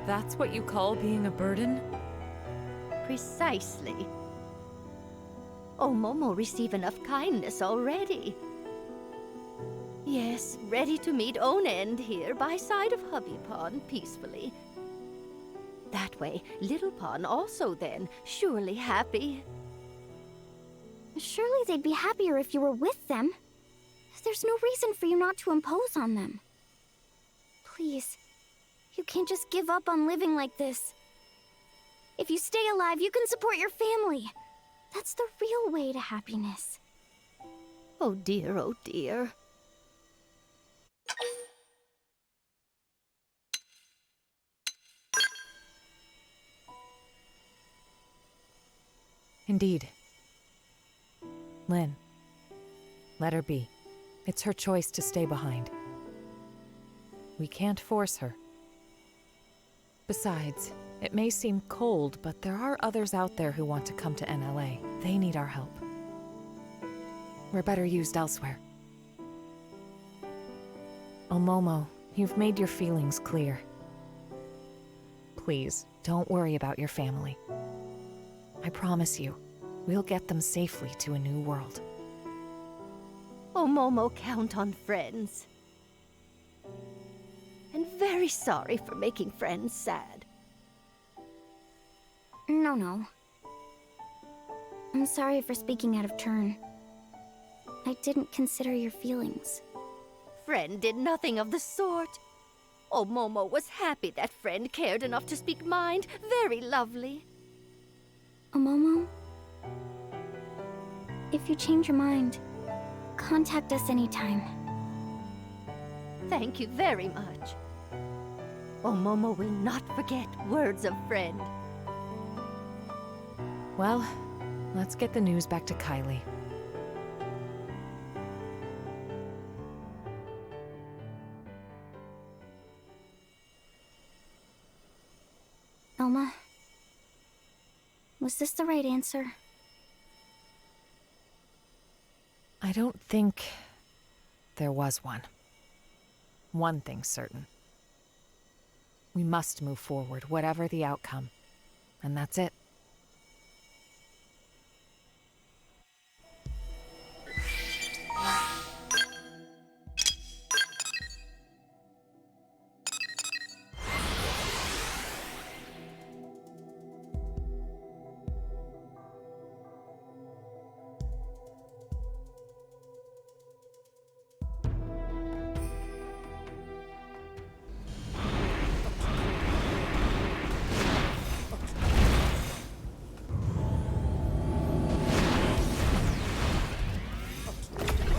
That's what you call being a burden? Precisely. Omomo receive enough kindness already. Yes, ready to meet own end here by side of Hubby Pawn peacefully. That way, Little Pawn also then, surely happy. Surely they'd be happier if you were with them. There's no reason for you not to impose on them. Please, you can't just give up on living like this. If you stay alive, you can support your family. That's the real way to happiness. Oh dear, oh dear. Indeed. Lynn, let her be. It's her choice to stay behind. We can't force her. Besides, it may seem cold, but there are others out there who want to come to NLA. They need our help. We're better used elsewhere. Omomo, you've made your feelings clear. Please, don't worry about your family. I promise you, we'll get them safely to a new world. Oh, Momo, count on friends. And very sorry for making friends sad. No. I'm sorry for speaking out of turn. I didn't consider your feelings. Friend did nothing of the sort. Oh, Momo was happy that friend cared enough to speak mind. Very lovely. Momo, if you change your mind, contact us anytime. Thank you very much. Oh, Momo will not forget words of friend. Well, let's get the news back to Kylie. Elma, was this the right answer? I don't think there was one. One thing's certain. We must move forward, whatever the outcome. And that's it.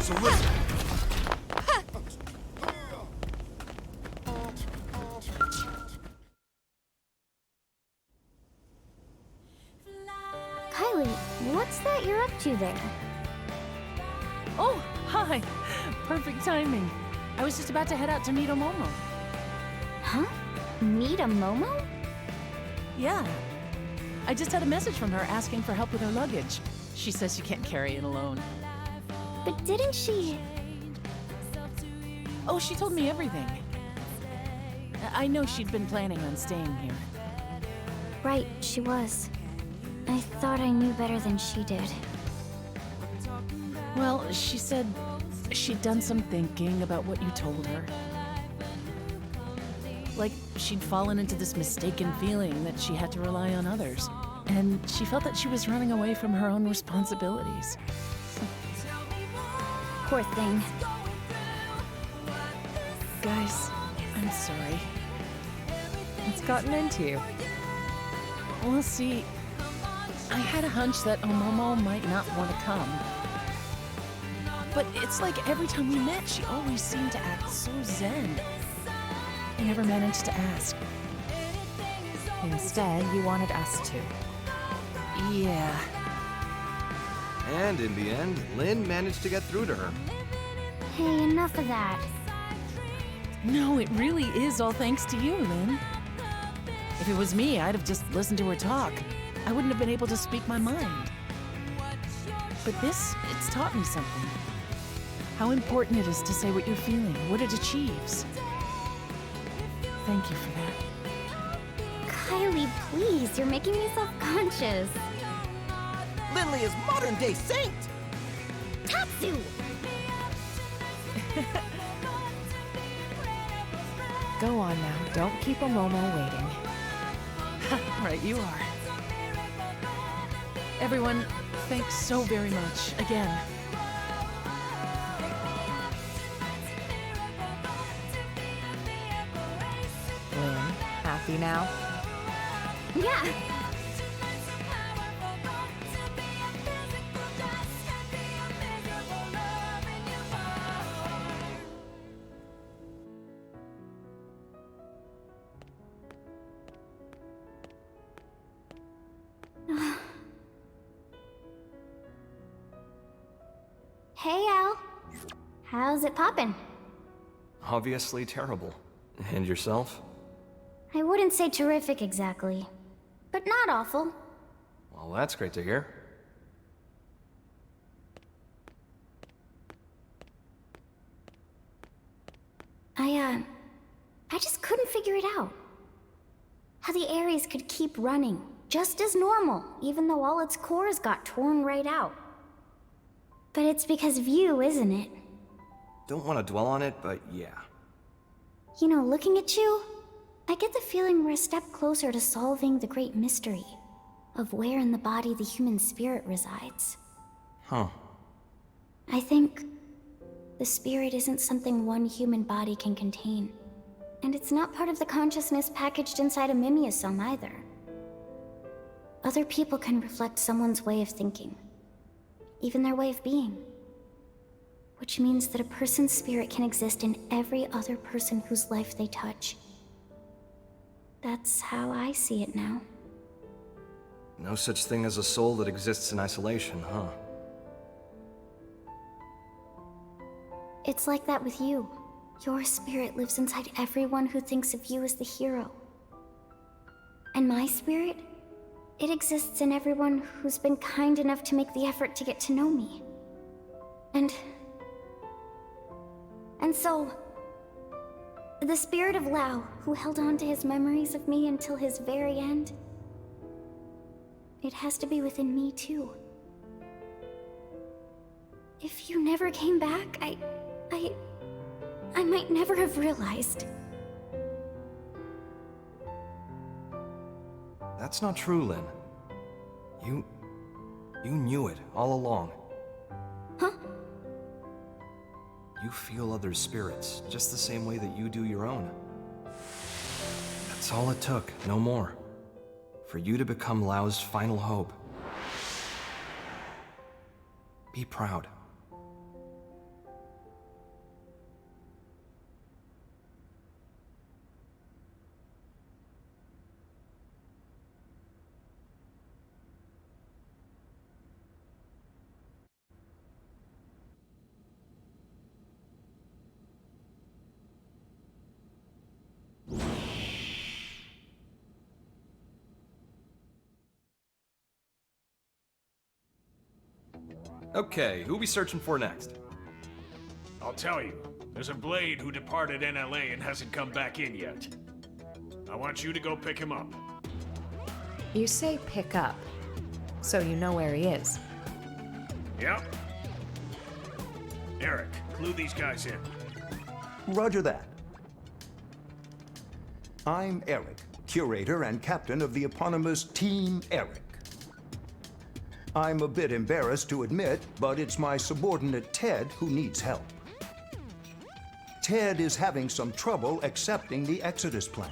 So listen. Kylie, what's that you're up to there? Oh, hi! Perfect timing. I was just about to head out to meet Momo. Huh? Meet a Momo? Yeah. I just had a message from her asking for help with her luggage. She says she can't carry it alone. But didn't she... Oh, she told me everything. I know she'd been planning on staying here. Right, she was. I thought I knew better than she did. Well, she said she'd done some thinking about what you told her. Like she'd fallen into this mistaken feeling that she had to rely on others. And she felt that she was running away from her own responsibilities. Poor thing. Guys, I'm sorry. What's gotten into you? Well, see, I had a hunch that Momo might not want to come. But it's like every time we met, she always seemed to act so zen. I never managed to ask. Instead, you wanted us to. Yeah. And in the end, Lynn managed to get through to her. Hey, enough of that. No, it really is all thanks to you, Lynn. If it was me, I'd have just listened to her talk. I wouldn't have been able to speak my mind. But this, it's taught me something. How important it is to say what you're feeling, what it achieves. Thank you for that. Kylie, please, you're making me self-conscious. Lindley is modern-day saint! Tatsu! Go on now, don't keep Momo waiting. Right, you are. Everyone, thanks so very much, again. Lynn, happy now? Yeah! Hey, Al. How's it poppin'? Obviously terrible. And yourself? I wouldn't say terrific exactly, but not awful. Well, that's great to hear. I just couldn't figure it out. How the Ares could keep running, just as normal, even though all its cores got torn right out. But it's because of you, isn't it? Don't want to dwell on it, but yeah. You know, looking at you, I get the feeling we're a step closer to solving the great mystery of where in the body the human spirit resides. Huh. I think the spirit isn't something one human body can contain. And it's not part of the consciousness packaged inside a mimeosome either. Other people can reflect someone's way of thinking, even their way of being. Which means that a person's spirit can exist in every other person whose life they touch. That's how I see it now. No such thing as a soul that exists in isolation, huh? It's like that with you. Your spirit lives inside everyone who thinks of you as the hero. And my spirit? It exists in everyone who's been kind enough to make the effort to get to know me. And so, the spirit of Lao, who held on to his memories of me until his very end, it has to be within me too. If you never came back, I might never have realized. That's not true, Lynn. You knew it all along. Huh? You feel other spirits, just the same way that you do your own. That's all it took, no more. For you to become Lao's final hope. Be proud. Okay, who we searching for next? I'll tell you. There's a Blade who departed NLA and hasn't come back in yet. I want you to go pick him up. You say pick up, so you know where he is. Yep. Eric, clue these guys in. Roger that. I'm Eric, curator and captain of the eponymous Team Eric. I'm a bit embarrassed to admit, but it's my subordinate Ted who needs help. Ted is having some trouble accepting the Exodus plan.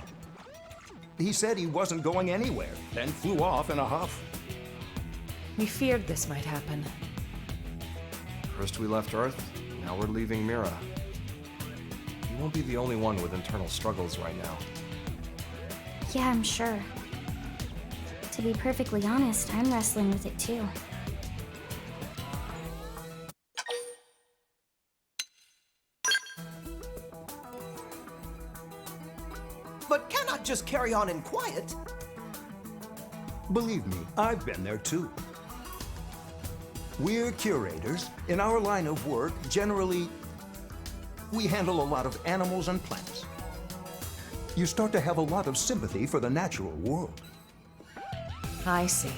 He said he wasn't going anywhere, then flew off in a huff. We feared this might happen. First we left Earth, now we're leaving Mira. You won't be the only one with internal struggles right now. Yeah, I'm sure. To be perfectly honest, I'm wrestling with it too. But cannot just carry on in quiet. Believe me, I've been there too. We're curators. In our line of work, generally, we handle a lot of animals and plants. You start to have a lot of sympathy for the natural world. I see.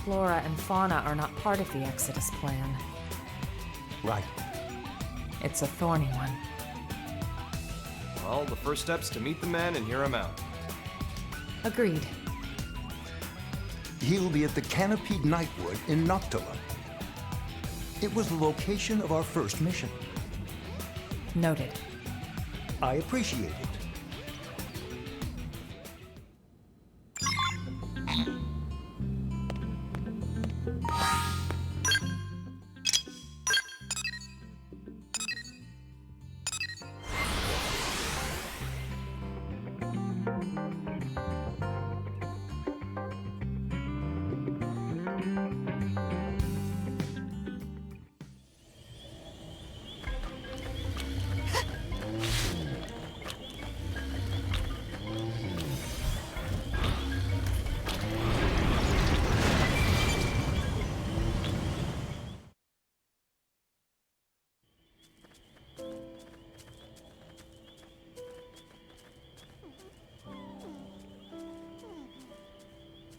Flora and fauna are not part of the Exodus plan. Right. It's a thorny one. Well, the first step's to meet the man and hear him out. Agreed. He'll be at the Canopied Nightwood in Noctula. It was the location of our first mission. Noted. I appreciate it.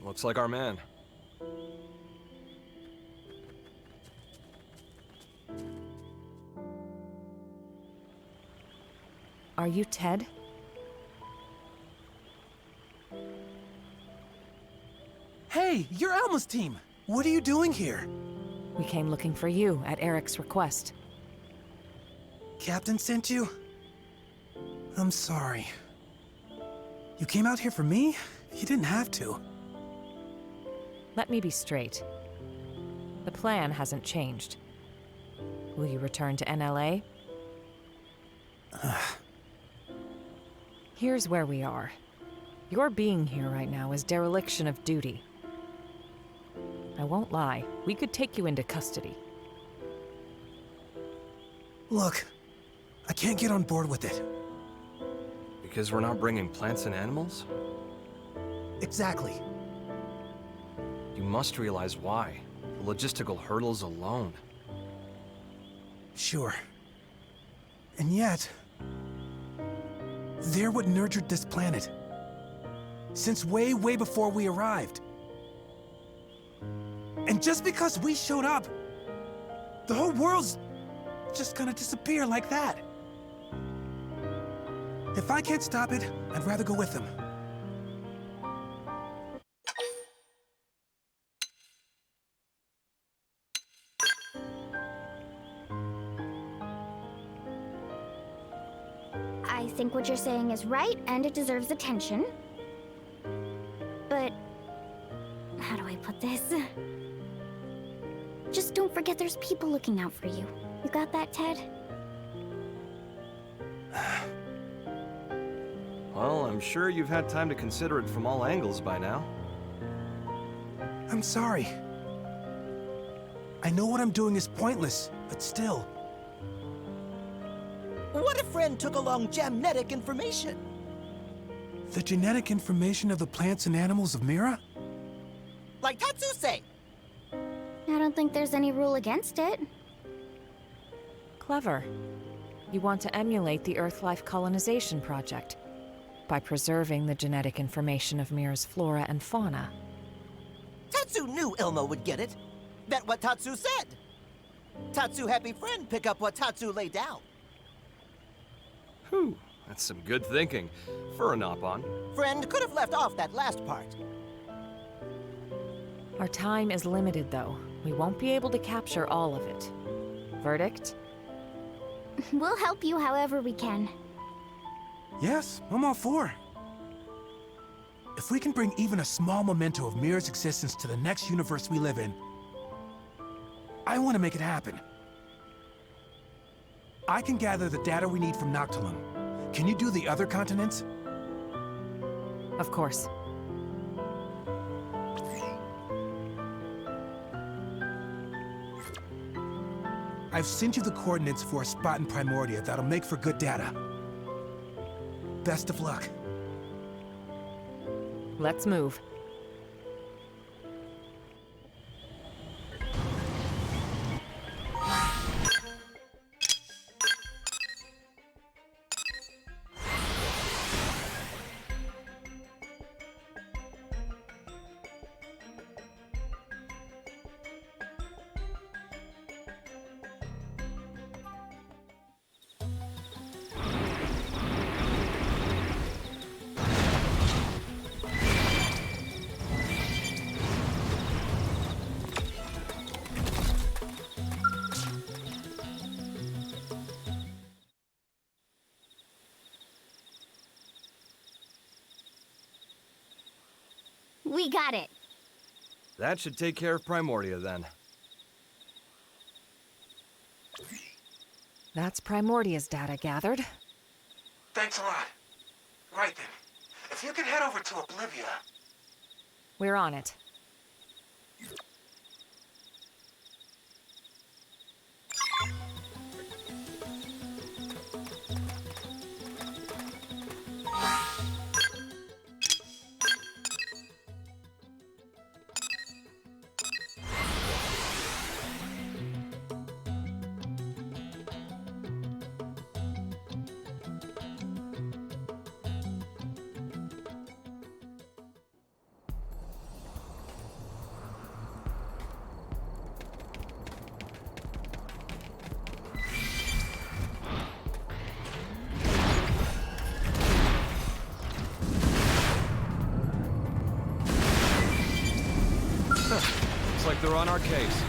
Looks like our man. Are you Ted? Hey, you're Alma's team. What are you doing here? We came looking for you at Eric's request. Captain sent you? I'm sorry. You came out here for me? You didn't have to. Let me be straight. The plan hasn't changed. Will you return to NLA? Here's where we are. Your being here right now is dereliction of duty. I won't lie, we could take you into custody. Look, I can't get on board with it. Because we're not bringing plants and animals? Exactly. You must realize why. The logistical hurdles alone. Sure. And yet, they're what nurtured this planet. Since way, way before we arrived. And just because we showed up, the whole world's just gonna disappear like that. If I can't stop it, I'd rather go with them. I think what you're saying is right, and it deserves attention. But how do I put this? Just don't forget there's people looking out for you. You got that, Ted? Well, I'm sure you've had time to consider it from all angles by now. I'm sorry. I know what I'm doing is pointless, but still. What if Friend took along genetic information? The genetic information of the plants and animals of Mira? Like Tatsuse! I don't think there's any rule against it. Clever. You want to emulate the Earth-life colonization project by preserving the genetic information of Mira's flora and fauna. Tatsu knew Elmo would get it. That's what Tatsu said. Tatsu happy Friend pick up what Tatsu laid down. Whew, that's some good thinking for a Nopon. Friend could have left off that last part. Our time is limited, though. We won't be able to capture all of it. Verdict? We'll help you however we can. Yes, I'm all for. If we can bring even a small memento of Mira's existence to the next universe we live in, I want to make it happen. I can gather the data we need from Noctilum. Can you do the other continents? Of course. I've sent you the coordinates for a spot in Primordia that'll make for good data. Best of luck. Let's move. We got it. That should take care of Primordia, then. That's Primordia's data gathered. Thanks a lot. Right then. If you could head over to Oblivia... We're on it. like they're on our case.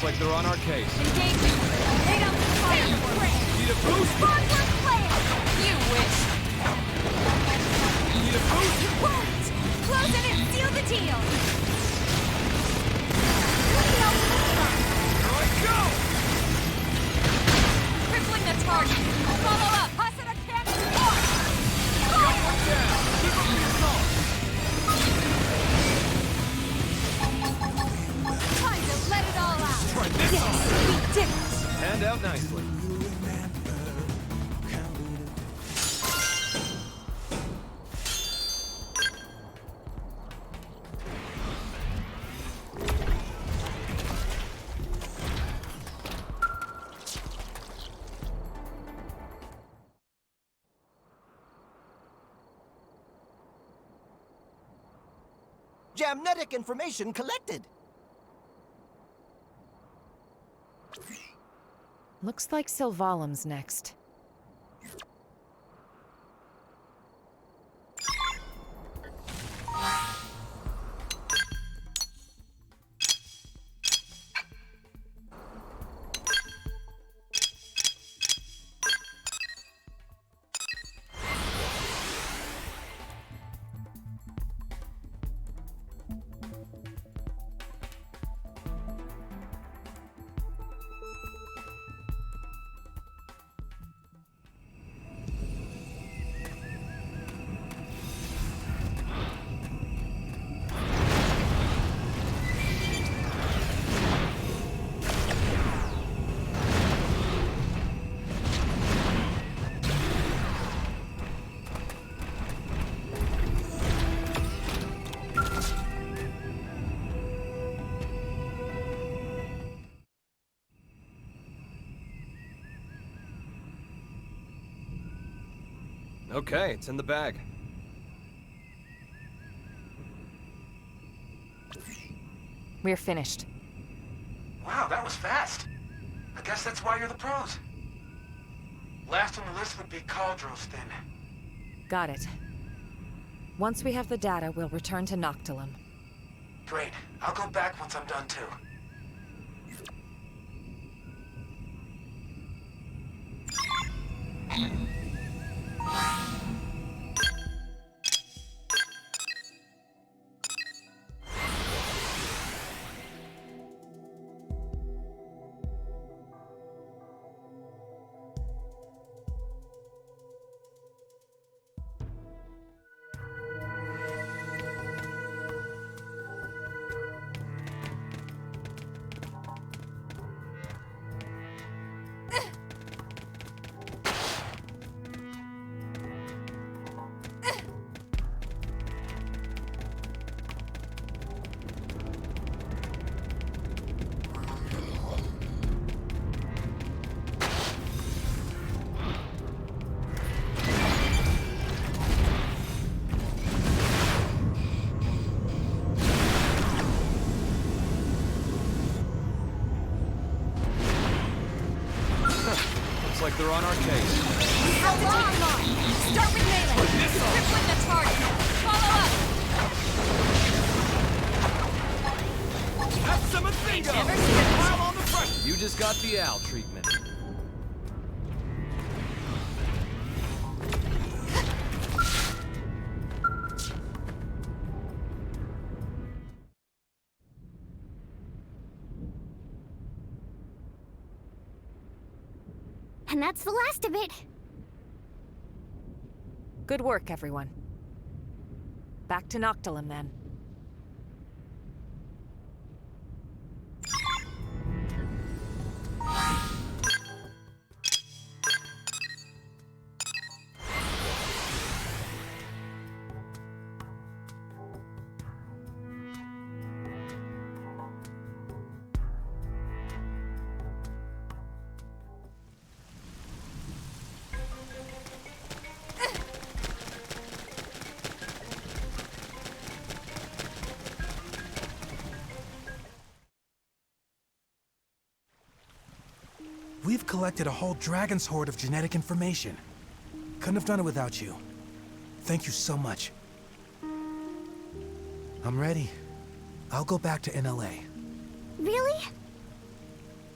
Looks like they're on our case. Engaging. Lay down the fire for me. Need a boost? Sponsor's plan! You wish. Need a boost? You won't! Close it and seal the deal! Here I go! Crippling the target. Follow up. Toss it a cannon. Launch! Got one down. Keep up the assault. Time to let it all out. Try this Yes, on. we did it. Hand out nicely. Jamnetic information collected. Looks like Sylvalim's next. Okay, it's in the bag. We're finished. Wow, that was fast. I guess that's why you're the pros. Last on the list would be Caldros, then. Got it. Once we have the data, we'll return to Noctilum. Great. I'll go back once I'm done, too. Looks like they're on our case. We have to take them on. Start with melee. Crippling the target. Follow up. Have some of Thingo! Never seen it. Pile on the front! You just got the owl treatment. And that's the last of it. Good work, everyone. Back to Noctilum, then. We've collected a whole dragon's hoard of genetic information. Couldn't have done it without you. Thank you so much. I'm ready. I'll go back to NLA. Really?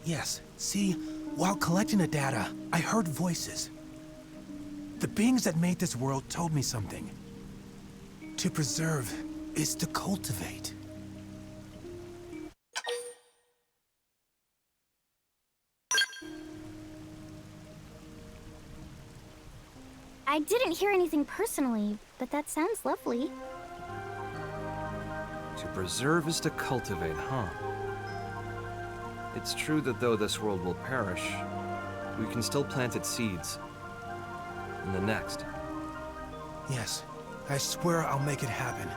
Yes. See, while collecting the data, I heard voices. The beings that made this world told me something. To preserve is to cultivate. I didn't hear anything personally, but that sounds lovely. To preserve is to cultivate, huh? It's true that though this world will perish, we can still plant its seeds. In the next. Yes, I swear I'll make it happen.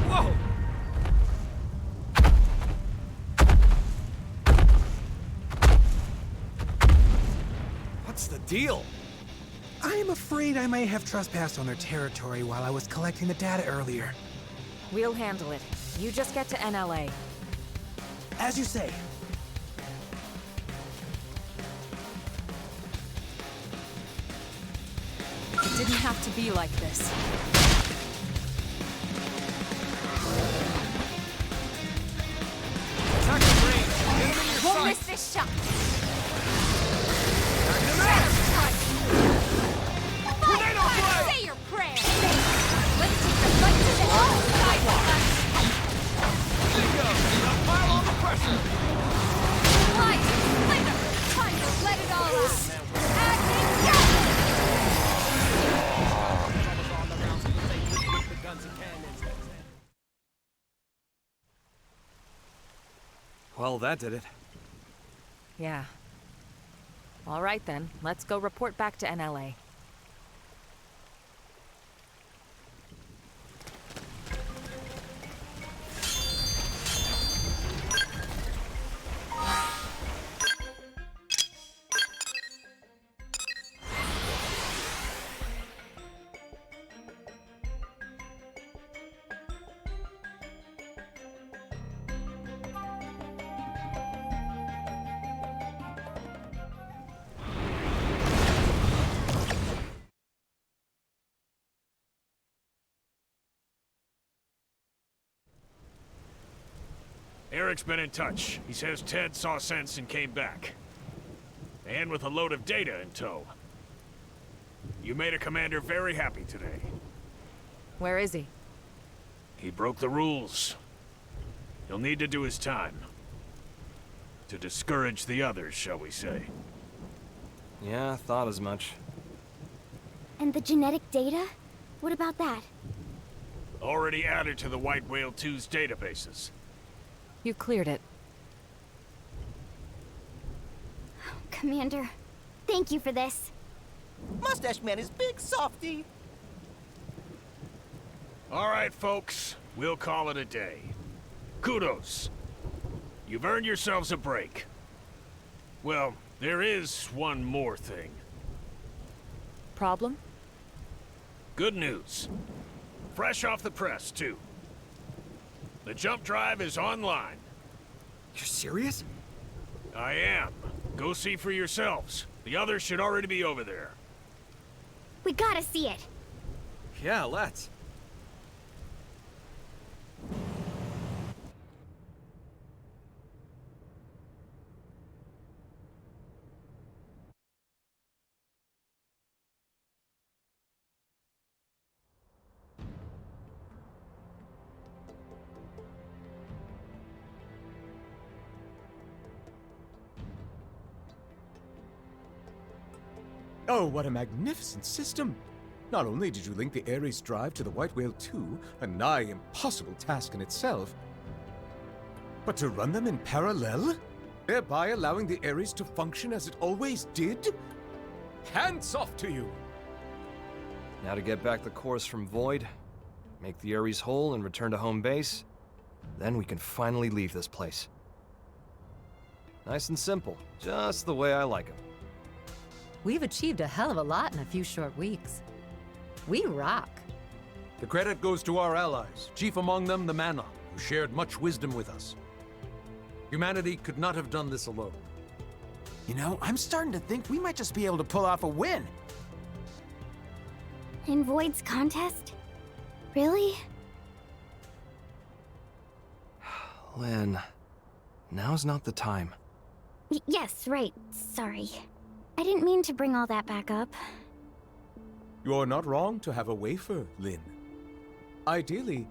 Whoa! What's the deal? I am afraid I may have trespassed on their territory while I was collecting the data earlier. We'll handle it. You just get to NLA. As you say. It didn't have to be like this. Attack the range! Get him in your Won't sight! miss this shot! Tornado blade! Say your prayer! Let's take the fight to the outside of us! Bingo! Now pile on the pressure! Light! Later! Time to let it all out! Acting go! Well, that did it. Yeah. All right then, let's go report back to NLA. Eric's been in touch. He says Ted saw sense and came back. And with a load of data in tow. You made a commander very happy today. Where is he? He broke the rules. He'll need to do his time. To discourage the others, shall we say. Yeah, thought as much. And the genetic data? What about that? Already added to the White Whale 2's databases. You cleared it. Commander, thank you for this. Mustache Man is big softy. All right, folks. We'll call it a day. Kudos. You've earned yourselves a break. Well, there is one more thing. Problem? Good news. Fresh off the press, too. The jump drive is online. You're serious? I am. Go see for yourselves. The others should already be over there. We gotta see it. Yeah, let's. Oh, what a magnificent system! Not only did you link the Ares drive to the White Whale 2, a nigh impossible task in itself, but to run them in parallel? Thereby allowing the Ares to function as it always did? Hands off to you! Now to get back the course from Void, make the Ares whole and return to home base, then we can finally leave this place. Nice and simple, just the way I like 'em. We've achieved a hell of a lot in a few short weeks. We rock. The credit goes to our allies, chief among them the Manon, who shared much wisdom with us. Humanity could not have done this alone. You know, I'm starting to think we might just be able to pull off a win. In Void's contest? Really? Lynn, now's not the time. Yes, right. Sorry. I didn't mean to bring all that back up. You're not wrong to have a wafer, Lynn. Ideally,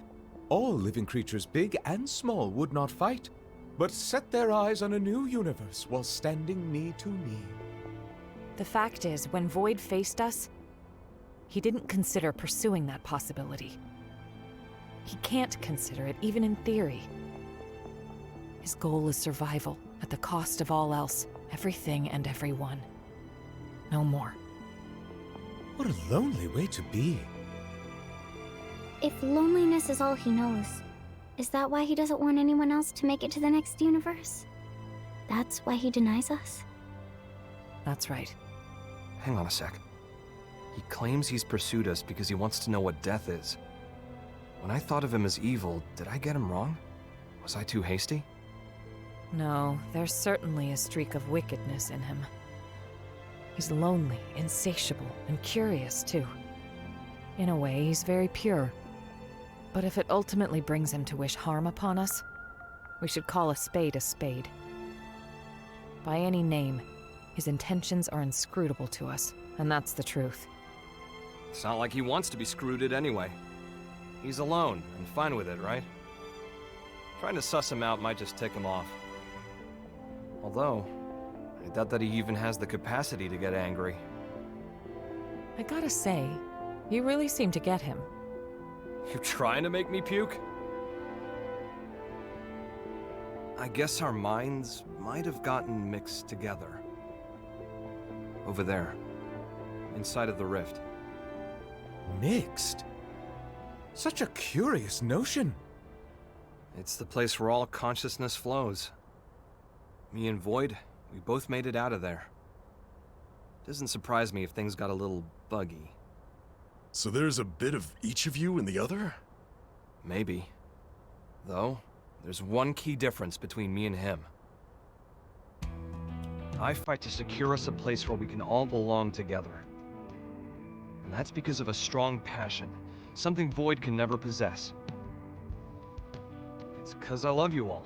all living creatures, big and small, would not fight, but set their eyes on a new universe while standing knee to knee. The fact is, when Void faced us, he didn't consider pursuing that possibility. He can't consider it, even in theory. His goal is survival, at the cost of all else, everything and everyone. No more. What a lonely way to be. If loneliness is all he knows, is that why he doesn't want anyone else to make it to the next universe? That's why he denies us? That's right. Hang on a sec. He claims he's pursued us because he wants to know what death is. When I thought of him as evil, did I get him wrong? Was I too hasty? No, there's certainly a streak of wickedness in him. He's lonely, insatiable, and curious, too. In a way, he's very pure. But if it ultimately brings him to wish harm upon us, we should call a spade a spade. By any name, his intentions are inscrutable to us, and that's the truth. It's not like he wants to be screwed anyway. He's alone, and fine with it, right? Trying to suss him out might just tick him off. Although, I doubt that he even has the capacity to get angry. I gotta say, you really seem to get him. You trying to make me puke? I guess our minds might have gotten mixed together. Over there, inside of the rift. Mixed? Such a curious notion. It's the place where all consciousness flows. Me and Void, we both made it out of there. Doesn't surprise me if things got a little buggy. So there's a bit of each of you in the other? Maybe. Though, there's one key difference between me and him. I fight to secure us a place where we can all belong together. And that's because of a strong passion, something Void can never possess. It's because I love you all.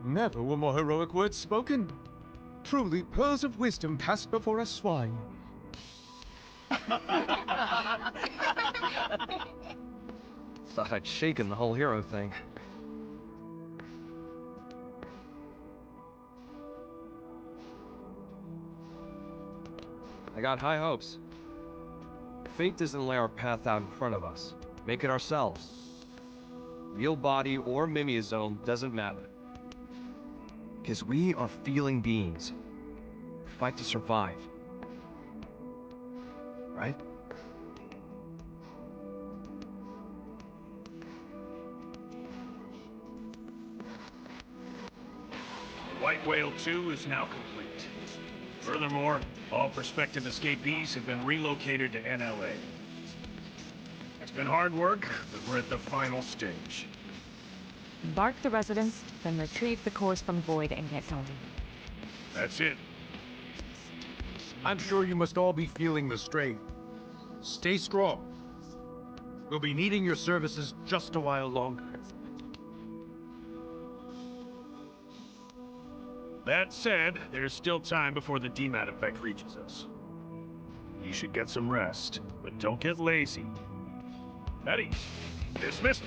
Never were more heroic words spoken. Truly pearls of wisdom passed before a swine. Thought I'd shaken the whole hero thing. I got high hopes. Fate doesn't lay our path out in front of us. Make it ourselves. Real body or mimeosome doesn't matter. Because we are feeling beings. Fight to survive. Right? White Whale 2 is now complete. Furthermore, all prospective escapees have been relocated to NLA. It's been hard work, but we're at the final stage. Embark the residents, then retrieve the cores from Void and get going. That's it. I'm sure you must all be feeling the strain. Stay strong. We'll be needing your services just a while longer. That said, there's still time before the DMAT effect reaches us. You should get some rest, but don't get lazy. Eddie, dismissed.